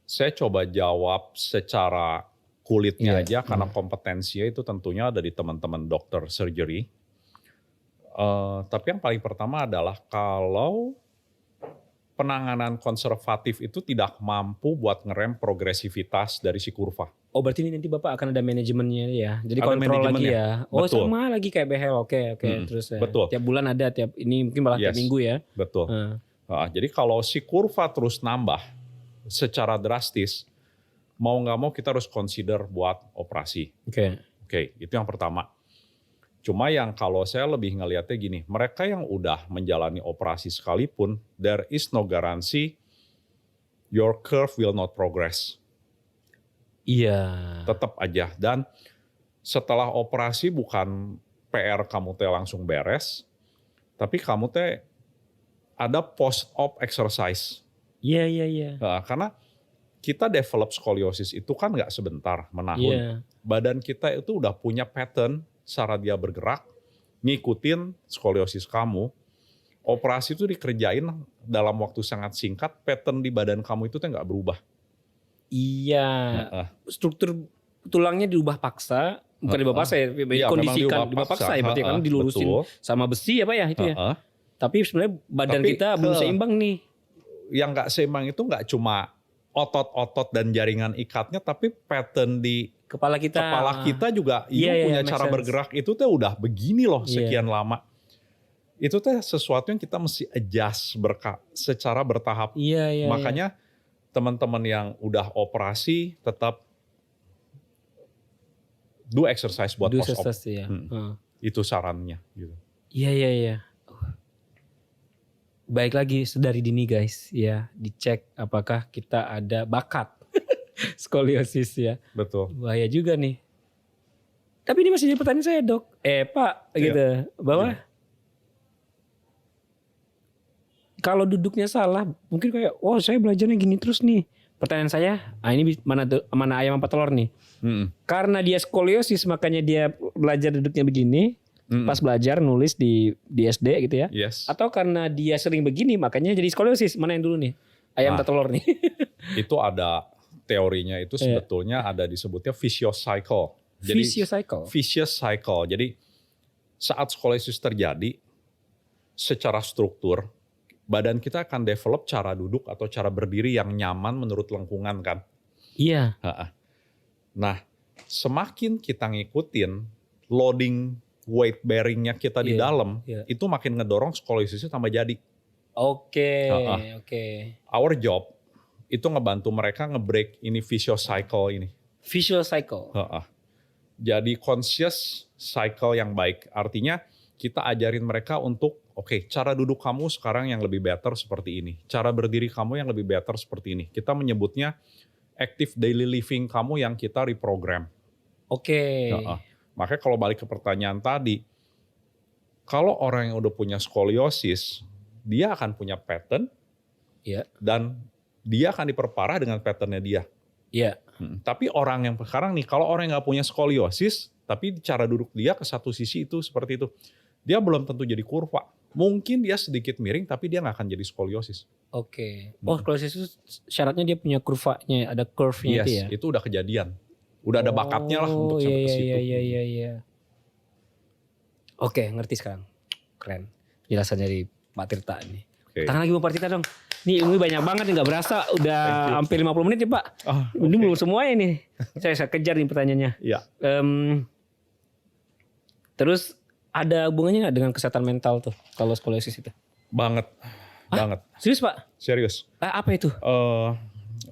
saya coba jawab secara kulitnya aja karena kompetensinya itu tentunya ada di teman-teman dokter surgery. Tapi yang paling pertama adalah kalau penanganan konservatif itu tidak mampu buat ngerem progresivitas dari si kurva. Oh berarti ini nanti Bapak akan ada manajemennya ya. Jadi kontrol lagi ya. Oh betul. Sama lagi kayak behel. Oke. Terus betul. Tiap bulan ada, ini mungkin malah tiap minggu ya. Betul. Jadi kalau si kurva terus nambah secara drastis, mau nggak mau kita harus consider buat operasi. Oke, itu yang pertama. Cuma yang kalau saya lebih ngelihatnya gini, mereka yang udah menjalani operasi sekalipun, there is no guarantee your curve will not progress. Iya. Tetap aja. Dan setelah operasi bukan PR kamu teh langsung beres, tapi kamu teh ada post-op exercise. Iya. Karena kita develop skoliosis itu kan nggak sebentar, menahun. Badan kita itu udah punya pattern cara dia bergerak, ngikutin skoliosis kamu. Operasi itu dikerjain dalam waktu sangat singkat, pattern di badan kamu itu tuh nggak berubah. Iya, struktur tulangnya diubah paksa, bukan diubah paksa ya, kondisikan diubah paksa ya, berarti kan dilurusin sama besi apa ya itu ya. Tapi sebenarnya badan kita belum seimbang nih. Yang nggak seimbang itu nggak cuma otot-otot dan jaringan ikatnya, tapi pattern di kepala kita juga punya cara bergerak itu tuh udah begini loh sekian lama. Itu tuh sesuatu yang kita mesti adjust secara bertahap. Makanya teman-teman yang udah operasi tetap do exercise buat post-op. Itu sarannya. Gitu. Iya. Baik lagi dari dini guys, ya dicek apakah kita ada bakat skoliosis ya. Betul. Bahaya juga nih. Tapi ini masih jadi pertanyaan saya dok. Pak gitu, bahwa kalau duduknya salah, mungkin kayak, saya belajarnya gini terus nih. Pertanyaan saya, ini mana ayam apa telur nih? Karena dia skoliosis, makanya dia belajar duduknya begini. Pas belajar nulis di SD gitu ya. Atau karena dia sering begini, makanya jadi skoliosis. Mana yang dulu nih? Ayam atau telur nih? Itu ada teorinya itu sebetulnya ada disebutnya vicious cycle. Jadi, vicious cycle. Jadi saat skoliosis terjadi, secara struktur, badan kita akan develop cara duduk atau cara berdiri yang nyaman menurut lengkungan kan. Iya. Nah, semakin kita ngikutin loading weight bearingnya kita di dalam, itu makin ngedorong skoliosisnya tambah jadi. Oke. Our job itu ngebantu mereka nge-break ini vicious cycle ini. Vicious cycle. Jadi conscious cycle yang baik. Artinya kita ajarin mereka untuk cara duduk kamu sekarang yang lebih better seperti ini. Cara berdiri kamu yang lebih better seperti ini. Kita menyebutnya active daily living kamu yang kita reprogram. Makanya kalau balik ke pertanyaan tadi, kalau orang yang udah punya skoliosis, dia akan punya pattern dan dia akan diperparah dengan patternnya dia. Tapi orang yang sekarang nih, kalau orang yang nggak punya skoliosis, tapi cara duduk dia ke satu sisi itu seperti itu, dia belum tentu jadi kurva. Mungkin dia sedikit miring, tapi dia nggak akan jadi skoliosis. Skoliosis itu syaratnya dia punya kurvanya, ada curve-nya itu ya? Itu udah kejadian. Udah ada bakatnya lah untuk sampai ke situ. Iya. Oke, ngerti sekarang. Keren. Jelasan dari Pak Tirta ini. Tangan lagi Pak Tirta dong. Nih ilmu banyak banget nih, nggak berasa udah hampir 50 menit ya Pak. Ini belum semuanya nih. Saya kejar nih pertanyaannya. Iya. Terus ada hubungannya nggak dengan kesehatan mental tuh kalau skoliosis itu? Banget. Serius Pak? Serius. Apa itu?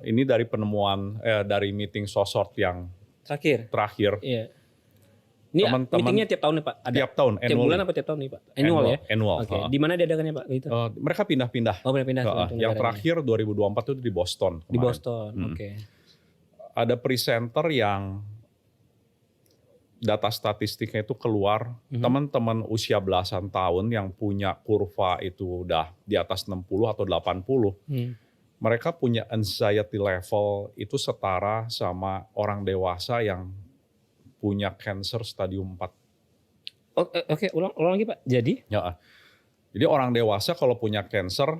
Ini dari penemuan dari meeting SOSORT yang terakhir. Iya. Ini meetingnya tiap tahun nih Pak? Tiap tahun. Tiap bulan apa tiap tahun nih Pak? Annual ya? Annual. Oke. Di mana diadakannya Pak? Gitu. Mereka pindah-pindah. Pindah-pindah. Yang terakhir 2024 itu di Boston. Kemarin. Di Boston, oke. Ada presenter yang data statistiknya itu keluar, teman-teman usia belasan tahun yang punya kurva itu udah di atas 60 atau 80, mereka punya anxiety level itu setara sama orang dewasa yang punya cancer stadium 4. Oke, ulang lagi Pak. Jadi orang dewasa kalau punya cancer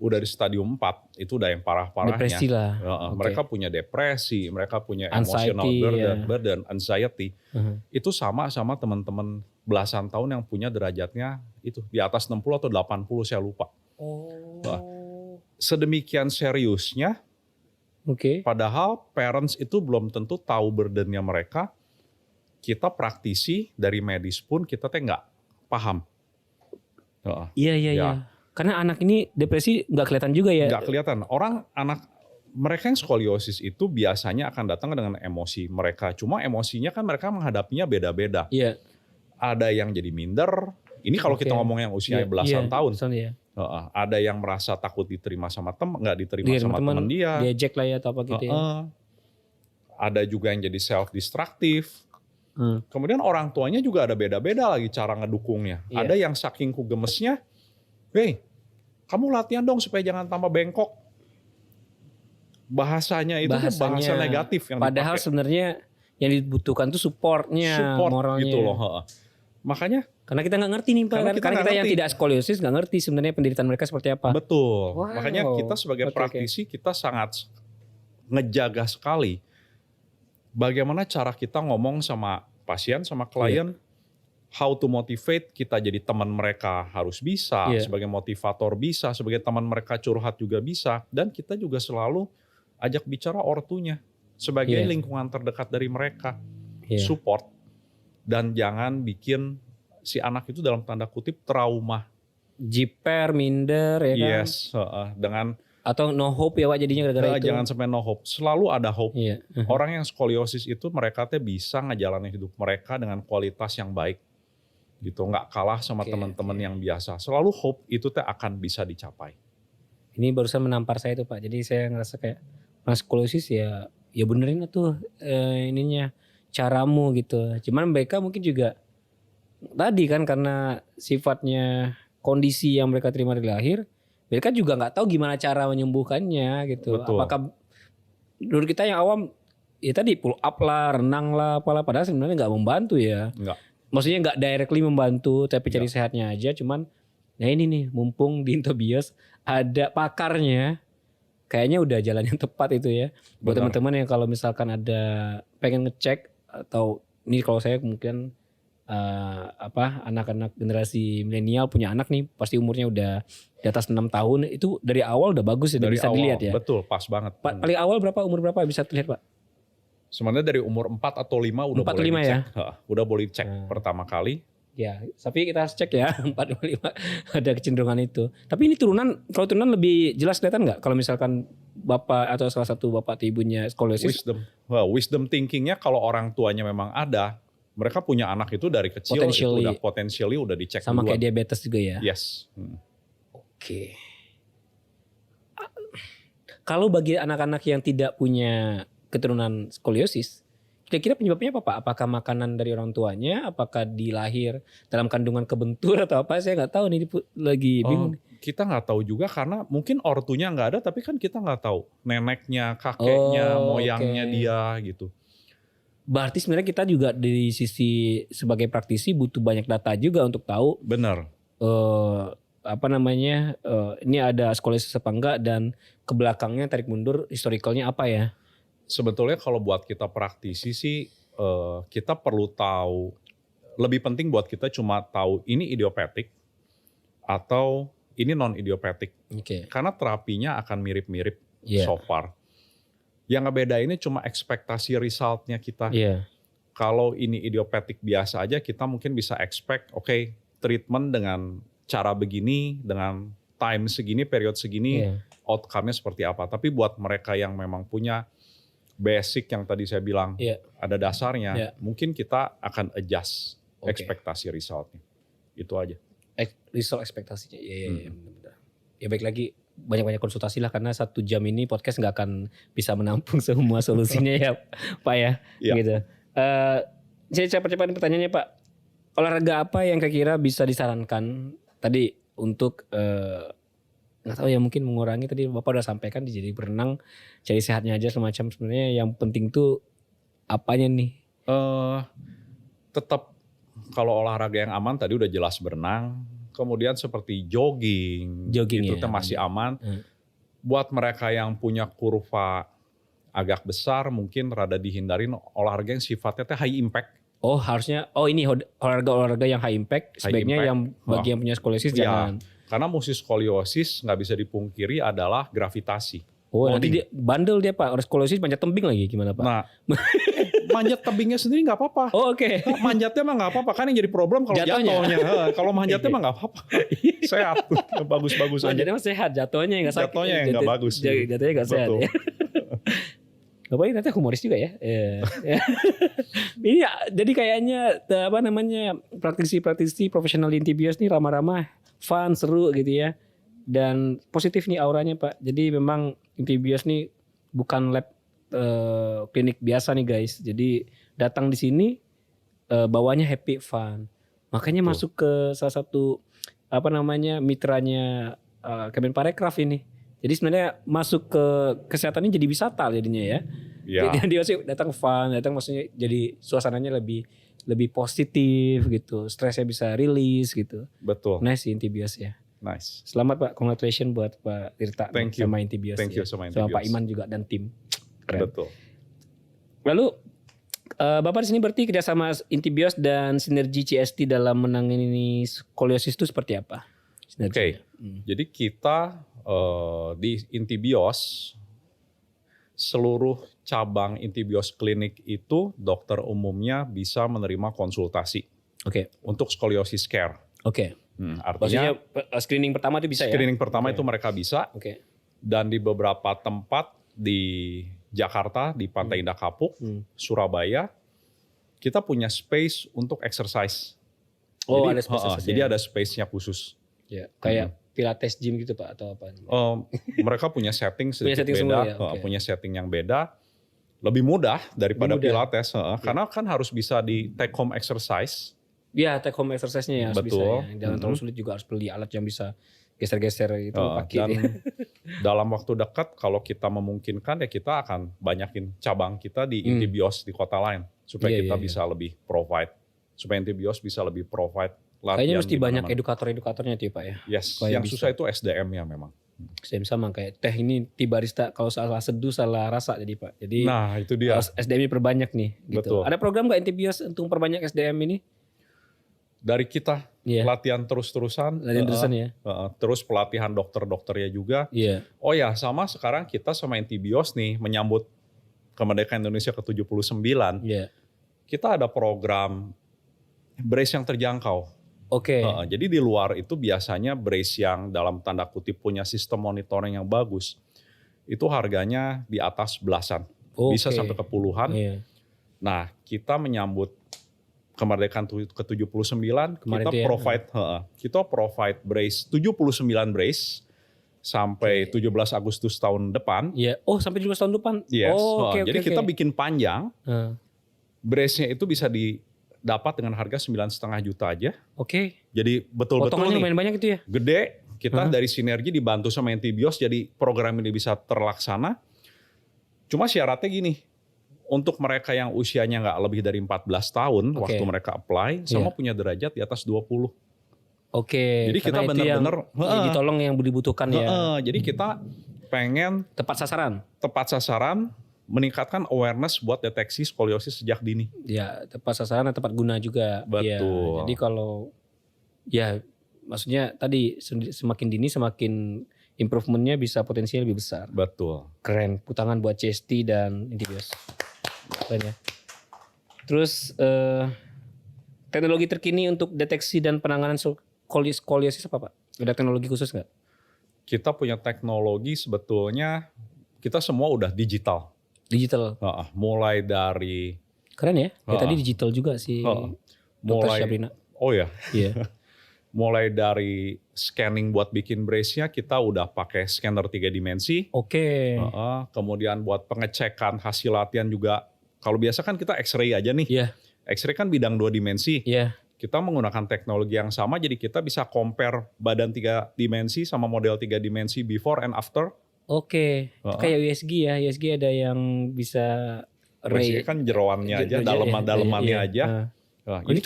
udah di stadium 4 itu udah yang parah-parahnya. Depresi lah. Mereka punya depresi, mereka punya emotional burden, anxiety. Itu sama teman-teman belasan tahun yang punya derajatnya itu di atas 60 atau 80 saya lupa. Sedemikian seriusnya. Padahal parents itu belum tentu tahu burdennya mereka. Kita praktisi dari medis pun kita nggak paham. Iya. Karena anak ini depresi nggak kelihatan juga ya? Nggak kelihatan. Mereka yang skoliosis itu biasanya akan datang dengan emosi mereka. Cuma emosinya kan mereka menghadapinya beda-beda. Iya. Ada yang jadi minder. Ini kalau kita ngomong yang usia belasan tahun. Ada yang merasa takut diterima sama teman, nggak diterima sama teman dia. Diejek lah ya atau apa gitu ya. Ada juga yang jadi self-destructive. Kemudian orang tuanya juga ada beda-beda lagi cara ngedukungnya. Ada yang saking kugemesnya, "Hey, kamu latihan dong supaya jangan tambah bengkok." Bahasanya itu bahasa negatif yang padahal dipakai. Sebenarnya yang dibutuhkan tuh supportnya, moralnya. Gitu loh. Makanya karena kita nggak ngerti nih Pak. Karena kita yang tidak skoliosis nggak ngerti sebenarnya penderitaan mereka seperti apa. Betul. Makanya kita sebagai praktisi kita sangat ngejaga sekali bagaimana cara kita ngomong sama pasien, sama klien. How to motivate, kita jadi teman mereka harus bisa, sebagai motivator bisa, sebagai teman mereka curhat juga bisa, dan kita juga selalu ajak bicara ortunya sebagai lingkungan terdekat dari mereka, support, dan jangan bikin si anak itu dalam tanda kutip trauma, jiper, minder, ya kan? Yes, dengan atau no hope ya Pak jadinya gara-gara itu. Jangan sampai no hope, selalu ada hope. Orang yang skoliosis itu mereka bisa ngejalanin hidup mereka dengan kualitas yang baik. Gitu, nggak kalah sama teman-teman yang biasa. Selalu hope itu akan bisa dicapai. Ini barusan menampar saya tuh Pak. Jadi saya ngerasa kayak skoliosis ya benerin tuh ininya caramu gitu. Cuman mereka mungkin juga tadi kan karena sifatnya kondisi yang mereka terima dari lahir, mereka juga nggak tahu gimana cara menyembuhkannya gitu. Betul. Apakah menurut kita yang awam ya tadi pull up lah, renang lah, apalah, padahal sebenarnya nggak membantu ya. Enggak. Maksudnya nggak directly membantu, tapi cari sehatnya aja. Cuman, nah ini nih, mumpung di Intobios ada pakarnya, kayaknya udah jalan yang tepat itu ya. Buat teman-teman yang kalau misalkan ada pengen ngecek atau ini kalau saya mungkin anak-anak generasi milenial punya anak nih, pasti umurnya udah di atas 6 tahun, itu dari awal udah bagus ya, dari bisa awal, dilihat ya. Betul, pas banget. Paling awal umur berapa bisa terlihat Pak? Sebenarnya dari umur 4 atau 5 udah 4 boleh 5 dicek. Ya? Udah boleh dicek pertama kali. Ya, tapi kita harus cek ya 4 5 ada kecenderungan itu. Tapi ini kalau turunan lebih jelas kelihatan nggak? Kalau misalkan bapak atau salah satu bapak atau ibunya skoliosis. Wisdom thinkingnya kalau orang tuanya memang ada, mereka punya anak itu dari kecil itu udah potentially udah dicek sama duluan. Kayak diabetes juga ya? Yes. Oke. Kalau bagi anak-anak yang tidak punya keturunan skoliosis, kira-kira penyebabnya apa Pak? Apakah makanan dari orang tuanya? Apakah di lahir dalam kandungan kebentur atau apa? Saya nggak tahu nih, lagi bingung. Kita nggak tahu juga karena mungkin ortunya nggak ada, tapi kan kita nggak tahu neneknya, kakeknya, moyangnya dia gitu. Berarti sebenarnya kita juga dari sisi sebagai praktisi butuh banyak data juga untuk tahu. Benar. Ini ada skoliosis apa enggak dan kebelakangnya tarik mundur historicalnya apa ya? Sebetulnya kalau buat kita praktisi sih kita perlu tahu, lebih penting buat kita cuma tahu ini idiopatik atau ini non-idiopatik. Karena terapinya akan mirip-mirip so far. Yang ngebedainnya cuma ekspektasi resultnya kita. Kalau ini idiopatik biasa aja, kita mungkin bisa expect, treatment dengan cara begini, dengan time segini, period segini, outcome-nya seperti apa. Tapi buat mereka yang memang punya basic yang tadi saya bilang, ada dasarnya, mungkin kita akan adjust ekspektasi resultnya. Itu aja. Result ekspektasinya, benar. Ya baik lagi, banyak-banyak konsultasi lah, karena 1 jam ini podcast nggak akan bisa menampung semua solusinya ya Pak ya. Gitu. Saya cepat-cepat pertanyaannya Pak, olahraga apa yang kira-kira bisa disarankan tadi untuk nggak tahu ya, mungkin mengurangi, tadi Bapak udah sampaikan jadi berenang, cari sehatnya aja semacam, sebenarnya yang penting tuh apanya nih? Tetap kalau olahraga yang aman tadi udah jelas berenang, kemudian seperti jogging itu masih aman. Buat mereka yang punya kurva agak besar mungkin rada dihindarin olahraga yang sifatnya high impact. Harusnya ini olahraga yang high impact sebaiknya yang bagi yang punya skoliosis jangan. Karena skoliosis nggak bisa dipungkiri adalah gravitasi. Nanti dia bandel dia Pak, skoliosis manjat tebing lagi gimana Pak? Nah, manjat tebingnya sendiri nggak apa-apa. Manjatnya mah nggak apa-apa, kan yang jadi problem kalau jatuhnya. Kalau manjatnya mah nggak apa-apa. Sehat, bagus-bagus aja. Manjatnya mah sehat, jatuhnya yang nggak sakit. Jatuhnya yang nggak bagus. Jatuhnya nggak sehat. Ya. Bapak ini ternyata humoris juga ya. Ini jadi kayaknya praktisi profesional di Intibios nih ramah-ramah, fun, seru gitu ya. Dan positif nih auranya Pak. Jadi memang Intibios nih bukan lab klinik biasa nih guys. Jadi datang di sini bawanya happy, fun. Makanya masuk ke salah satu mitranya Kemenparekraf ini. Jadi sebenarnya masuk ke kesehatan ini jadi wisata jadinya ya. Jadi masih datang fun, maksudnya jadi suasananya lebih positif gitu. Stresnya bisa rilis gitu. Betul. Nice Intibios ya. Nice. Selamat Pak, congratulations buat Pak Tirta sama Intibios. Thank you sama Pak Iman juga dan tim. Keren. Betul. Lalu Bapak di sini berarti kerjasama Intibios dan sinergi CST dalam menangani skoliosis itu seperti apa? Jadi kita di Intibios, seluruh cabang Intibios klinik itu dokter umumnya bisa menerima konsultasi untuk skoliosis care. Artinya screening pertama itu bisa screening pertama itu mereka bisa. Dan di beberapa tempat di Jakarta, di Pantai Indah Kapuk, Surabaya, kita punya space untuk exercise. Ada space. Jadi ada space-nya khusus. Kayak Pilates gym gitu Pak atau apa? Mereka punya setting sedikit beda, punya setting yang beda. Lebih mudah daripada Pilates, karena kan harus bisa di take home exercise. Take home exercise-nya ya harus bisa ya. Jangan terlalu sulit, juga harus beli alat yang bisa geser-geser itu pakai. Dan dalam waktu dekat kalau kita memungkinkan ya kita akan banyakin cabang kita di Intibios di kota lain. Supaya kita bisa lebih provide. Supaya Intibios bisa lebih provide latihan. Kayaknya mesti banyak edukator-edukatornya tuh Pak ya. Yes, yang susah itu SDM-nya memang. SDM sama kayak teh ini barista, kalau salah seduh salah rasa jadi Pak. Jadi itu dia. SDM-nya perbanyak nih gitu. Ada program nggak Intibios untuk perbanyak SDM ini? Dari kita latihan terus-terusan, terus pelatihan dokter-dokternya juga. Sama sekarang kita sama Intibios nih menyambut kemerdekaan Indonesia ke-79. Kita ada program brace yang terjangkau. Jadi di luar itu biasanya brace yang dalam tanda kutip punya sistem monitoring yang bagus, itu harganya di atas belasan, bisa sampai ke puluhan. Nah kita menyambut kemerdekaan ke-79, kita provide brace 79 brace sampai 17 Agustus tahun depan. Sampai 17 tahun depan. Jadi kita bikin panjang. Brace-nya itu bisa didapat dengan harga 9,5 juta aja. Jadi betul-betul potongannya lumayan banyak itu ya. Gede. Kita dari sinergi dibantu sama Intibios, jadi program ini bisa terlaksana. Cuma syaratnya gini. Untuk mereka yang usianya nggak lebih dari 14 tahun waktu mereka apply, sama punya derajat di atas 20. Jadi kita benar-benar ditolong yang dibutuhkan ya. Jadi kita pengen tepat sasaran, meningkatkan awareness buat deteksi skoliosis sejak dini. Tepat sasaran dan tepat guna juga. Betul. Jadi kalau maksudnya tadi semakin dini semakin improvementnya bisa potensinya lebih besar. Betul. Keren. Putangan buat Chesty dan Intibios. Keren ya. Terus teknologi terkini untuk deteksi dan penanganan skoliosis apa Pak? Ada teknologi khusus nggak? Kita punya teknologi sebetulnya kita semua udah digital. Digital. Mulai dari keren ya. Tadi digital juga sih. Dr. Sabrina. Oh ya. Iya. Mulai dari scanning buat bikin brace-nya kita udah pakai scanner 3 dimensi. Oke. Kemudian buat pengecekan hasil latihan juga. Kalau biasa kan kita X-ray aja nih. Iya. X-ray kan bidang 2 dimensi. Iya. Kita menggunakan teknologi yang sama jadi kita bisa compare badan 3 dimensi sama model 3 dimensi before and after. Oke. Kayak USG ya. USG ada yang bisa USG kan jeroannya aja, dalemannya aja. Ini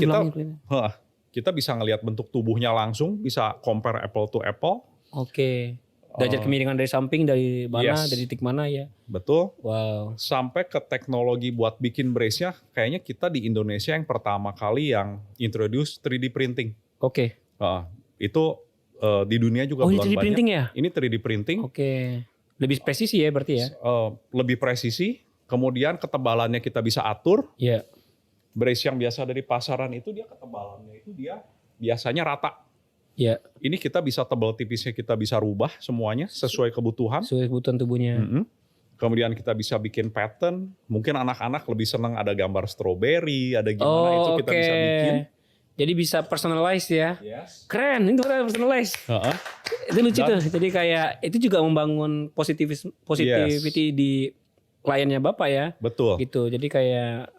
kita bisa ngelihat bentuk tubuhnya langsung, bisa compare apple to apple. Oke. Derajat kemiringan dari samping, dari mana, dari titik mana ya. Betul. Wow. Sampai ke teknologi buat bikin brace-nya, kayaknya kita di Indonesia yang pertama kali yang introduce 3D printing. Oke. Itu di dunia juga belum banyak. 3D printing ya? Ini 3D printing. Oke. Lebih presisi ya berarti ya? Lebih presisi, kemudian ketebalannya kita bisa atur. Iya. Brace yang biasa dari pasaran itu dia ketebalannya itu dia biasanya rata. Ya. Ini kita bisa tebal tipisnya kita bisa rubah semuanya sesuai kebutuhan. Sesuai kebutuhan tubuhnya. Kemudian kita bisa bikin pattern. Mungkin anak-anak lebih senang ada gambar stroberi, ada gimana itu kita bisa bikin. Jadi bisa personalize ya. Yes. Keren, itu keren personalize. Itu lucu tuh. Jadi kayak itu juga membangun positivity di kliennya Bapak ya. Betul. Gitu. Jadi kayak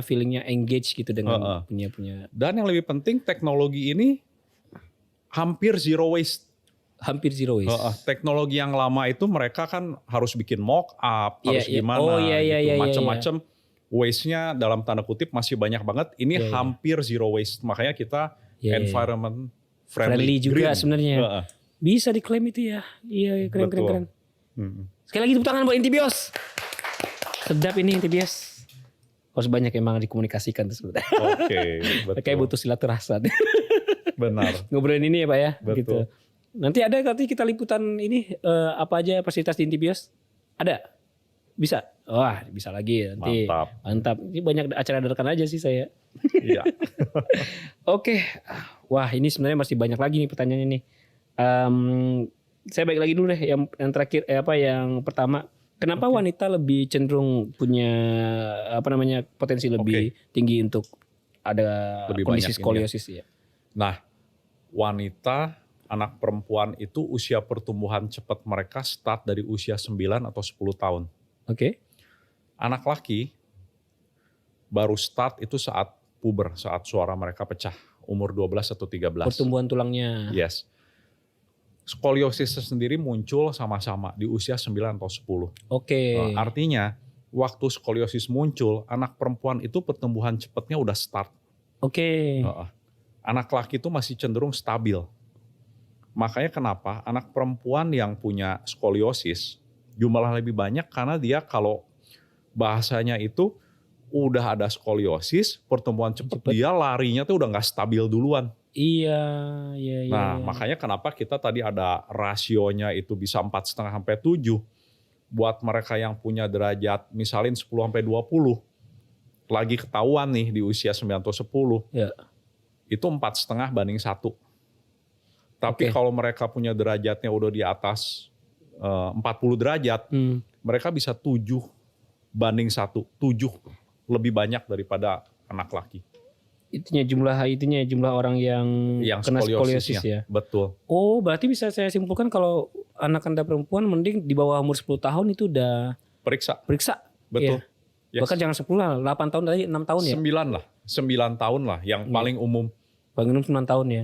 feelingnya engage gitu dengan punya. Dan yang lebih penting teknologi ini hampir zero waste. Hampir zero waste. Teknologi yang lama itu mereka kan harus bikin mock up, harus gimana, macam-macam. Waste-nya dalam tanda kutip masih banyak banget. Ini hampir zero waste. Makanya kita environment friendly juga sebenarnya. Bisa diklaim itu ya. Iya, keren. Sekali lagi tepuk tangan buat Intibios. Sedap ini Intibios. Harus banyak emang dikomunikasikan tuh sebenarnya. Oke, betul. Kayak butuh silaturahmi. Benar. Ngobrolin ini ya Pak ya. Betul. Gitu. Nanti kita liputan ini apa aja fasilitas di Intibios? Ada? Bisa? Wah bisa lagi nanti. Mantap. Ini banyak acara dadakan aja sih saya. Iya. Oke. Wah ini sebenarnya masih banyak lagi nih pertanyaannya nih. Saya balik lagi dulu deh yang terakhir yang pertama. Kenapa wanita lebih cenderung punya potensi lebih tinggi untuk ada lebih kondisi skoliosis ya? Nah, wanita, anak perempuan itu usia pertumbuhan cepat mereka start dari usia 9 atau 10 tahun. Oke. Anak laki baru start itu saat puber, saat suara mereka pecah, umur 12 atau 13. Pertumbuhan tulangnya. Yes. Skoliosis sendiri muncul sama-sama di usia 9 atau 10. Oke. Artinya waktu skoliosis muncul, anak perempuan itu pertumbuhan cepatnya udah start. Oke. Anak laki itu masih cenderung stabil. Makanya kenapa anak perempuan yang punya skoliosis jumlah lebih banyak karena dia kalau bahasanya itu udah ada skoliosis, pertumbuhan cepat dia larinya tuh udah nggak stabil duluan. Iya. Nah, makanya kenapa kita tadi ada rasionya itu bisa 4,5 sampai 7. Buat mereka yang punya derajat misalnya 10 sampai 20 lagi ketahuan nih di usia 9 atau 10. Ya. Itu 4,5 banding 1. Tapi kalau mereka punya derajatnya udah di atas 40 derajat, mereka bisa 7 banding 1. 7 lebih banyak daripada anak laki. Jumlah orang yang kena skoliosis ya. Betul. Oh, berarti bisa saya simpulkan kalau anak Anda perempuan mending di bawah umur 10 tahun itu udah periksa. Betul. Yes. Bahkan jangan 10 lah, 8 tahun tadi, 6 tahun ya. 9 lah. 9 tahun lah yang paling umum. Paling umum 9 tahun ya.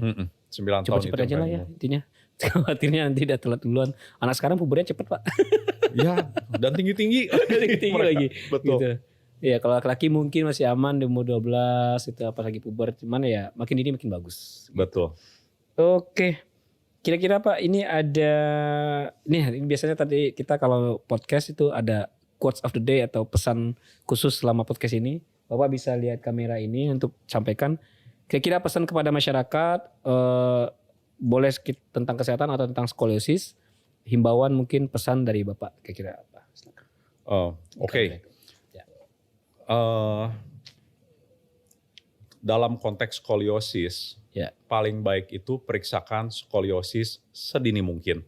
9 tahun cepet aja lah ya intinya. Khawatirnya nanti udah telat duluan. Anak sekarang pubernya cepet Pak. Ya, dan tinggi-tinggi. Tinggi lagi. Betul. Gitu. Ya kalau laki-laki mungkin masih aman di umur 12 itu apa lagi puber, cuman ya makin dini makin bagus. Betul. Oke. Kira-kira Pak ini ada ini biasanya tadi kita kalau podcast itu ada quotes of the day atau pesan khusus selama podcast ini. Bapak bisa lihat kamera ini untuk sampaikan Kira-kira pesan kepada masyarakat boleh tentang kesehatan atau tentang skoliosis, himbauan mungkin pesan dari Bapak kira-kira apa? Oke. Ya. Dalam konteks skoliosis, paling baik itu periksakan skoliosis sedini mungkin.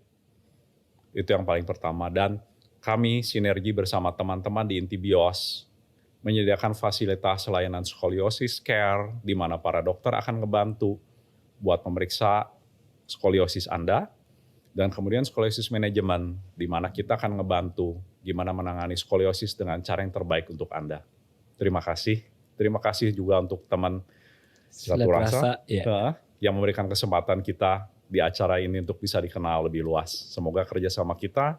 Itu yang paling pertama. Dan kami sinergi bersama teman-teman di Intibios menyediakan fasilitas layanan skoliosis care di mana para dokter akan ngebantu buat memeriksa skoliosis Anda, dan kemudian skoliosis manajemen di mana kita akan ngebantu gimana menangani skoliosis dengan cara yang terbaik untuk Anda. Terima kasih. Terima kasih juga untuk teman Silat Rasa yang memberikan kesempatan kita di acara ini untuk bisa dikenal lebih luas. Semoga kerjasama kita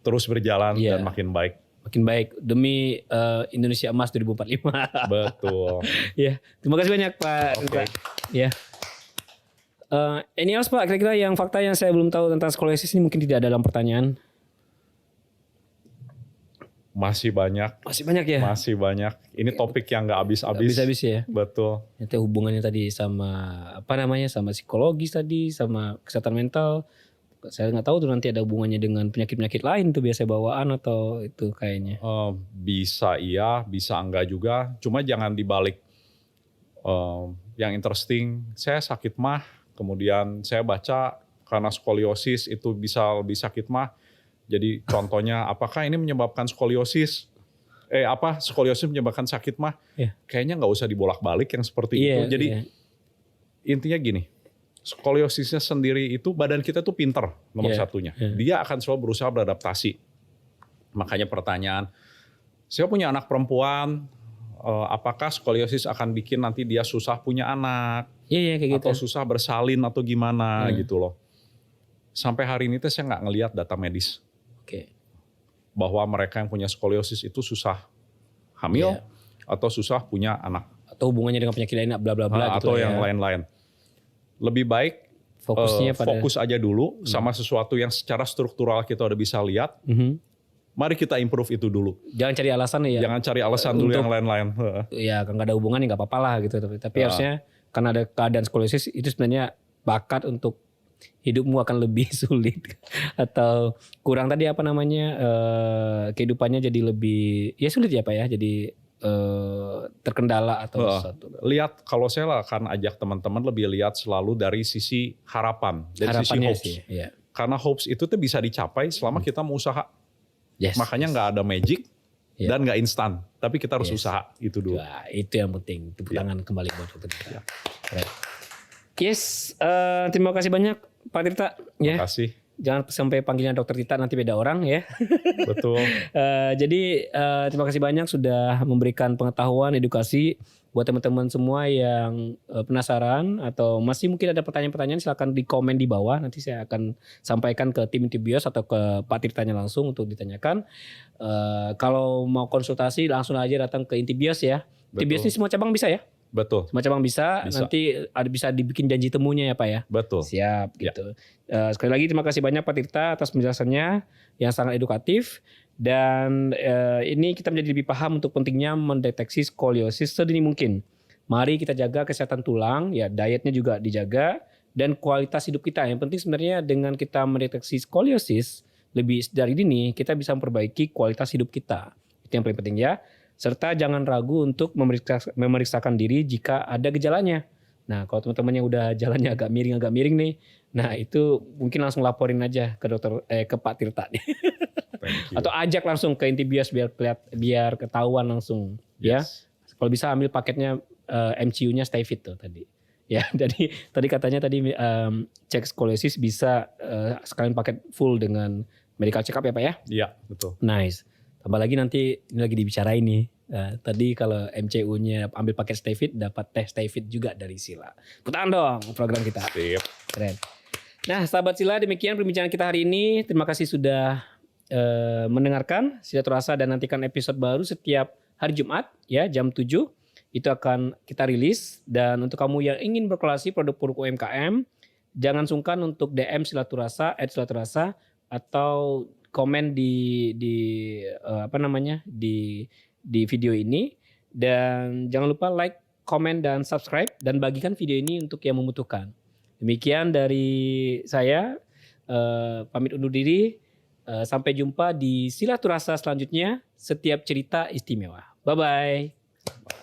terus berjalan dan makin baik. Makin baik demi Indonesia Emas 2045. Betul. Ya, terima kasih banyak Pak. Okay. Ya. Ini Pak, kira-kira yang fakta yang saya belum tahu tentang skoliosis ini mungkin tidak ada dalam pertanyaan. Masih banyak. Masih banyak ya? Masih banyak. Ini topik yang nggak habis-habis. Habis-habis ya? Betul. Nanti hubungannya tadi sama sama psikologis tadi, sama kesehatan mental. Saya nggak tahu tuh nanti ada hubungannya dengan penyakit-penyakit lain tuh biasa bawaan atau itu kayaknya. Bisa iya, bisa enggak juga. Cuma jangan dibalik. Yang interesting, saya sakit mah. Kemudian saya baca karena skoliosis itu bisa lebih sakit mah. Jadi contohnya apakah ini menyebabkan skoliosis? Skoliosis menyebabkan sakit mah? Kayaknya nggak usah dibolak-balik yang seperti itu. Jadi intinya gini, skoliosisnya sendiri itu badan kita tuh pinter nomor satunya. Dia akan selalu berusaha beradaptasi. Makanya pertanyaan, saya punya anak perempuan, apakah skoliosis akan bikin nanti dia susah punya anak? Kayak atau gitu. susah bersalin atau gimana gitu loh. Sampai hari ini saya nggak ngelihat data medis. Bahwa mereka yang punya skoliosis itu susah hamil atau susah punya anak. Atau hubungannya dengan penyakit lain bla bla bla gitu. Atau yang lain-lain. Lebih baik fokus aja dulu sama sesuatu yang secara struktural kita udah bisa lihat. Mari kita improve itu dulu. Jangan cari alasan ya. Jangan cari alasan dulu yang lain-lain. Ya nggak ada hubungannya nggak apa-apa lah gitu. Tapi harusnya karena ada keadaan skoliosis itu sebenarnya bakat untuk hidupmu akan lebih sulit atau kurang tadi kehidupannya jadi lebih sulit ya Pak ya, jadi terkendala atau sesuatu. Lihat kalau saya akan ajak teman-teman lebih lihat selalu dari sisi harapan, dari sisi hopes. Karena hopes itu tuh bisa dicapai selama kita mau usaha. Makanya nggak ada magic dan nggak instan, tapi kita harus usaha itu dulu. Wah, itu yang penting. Tepuk tangan kembali buat Dr. Tirta. Terima kasih banyak Pak Tirta. Terima kasih. Jangan sampai panggilnya Dr. Tirta nanti beda orang ya. Betul. Jadi terima kasih banyak sudah memberikan pengetahuan, edukasi buat teman-teman semua yang penasaran atau masih mungkin ada pertanyaan-pertanyaan, silakan di komen di bawah. Nanti saya akan sampaikan ke tim Intibios atau ke Pak Tirtanya langsung untuk ditanyakan. Kalau mau konsultasi langsung aja datang ke Intibios ya. Intibios ini semua cabang bisa ya? Betul. Semua cabang bisa. Nanti bisa dibikin janji temunya ya Pak ya? Betul. Siap gitu. Sekali lagi terima kasih banyak Pak Tirta atas penjelasannya yang sangat edukatif. Dan ini kita menjadi lebih paham untuk pentingnya mendeteksi skoliosis sedini mungkin. Mari kita jaga kesehatan tulang, ya dietnya juga dijaga, dan kualitas hidup kita. Yang penting sebenarnya dengan kita mendeteksi skoliosis lebih dari dini, kita bisa memperbaiki kualitas hidup kita. Itu yang paling penting ya. Serta jangan ragu untuk memeriksakan diri jika ada gejalanya. Nah kalau teman-teman yang udah jalannya agak miring nih, nah itu mungkin langsung laporin aja ke ke Pak Tirta nih. Atau ajak langsung ke Intibios biar ketahuan langsung ya. Kalau bisa ambil paketnya MCU-nya Stay Fit tuh tadi. Ya, jadi tadi katanya cek skoliosis bisa sekalian paket full dengan medical check up ya Pak ya? Iya, betul. Nice. Tambah lagi nanti ini lagi dibicarain nih. Tadi kalau MCU-nya ambil paket Stay Fit dapat tes Stay Fit juga dari Sila. Putaan dong program kita. Sip. Keren. Nah, sahabat Sila, demikian perbincangan kita hari ini. Terima kasih sudah mendengarkan Silat Rasa dan nantikan episode baru setiap hari Jumat ya jam 7 itu akan kita rilis. Dan untuk kamu yang ingin berkolaborasi produk-produk UMKM, jangan sungkan untuk DM @silaturasa atau komen di video ini, dan jangan lupa like, komen, dan subscribe. Dan bagikan video ini untuk yang membutuhkan. Demikian dari saya. Pamit undur diri. Sampai jumpa di Silaturasa selanjutnya. Setiap cerita istimewa. Bye-bye.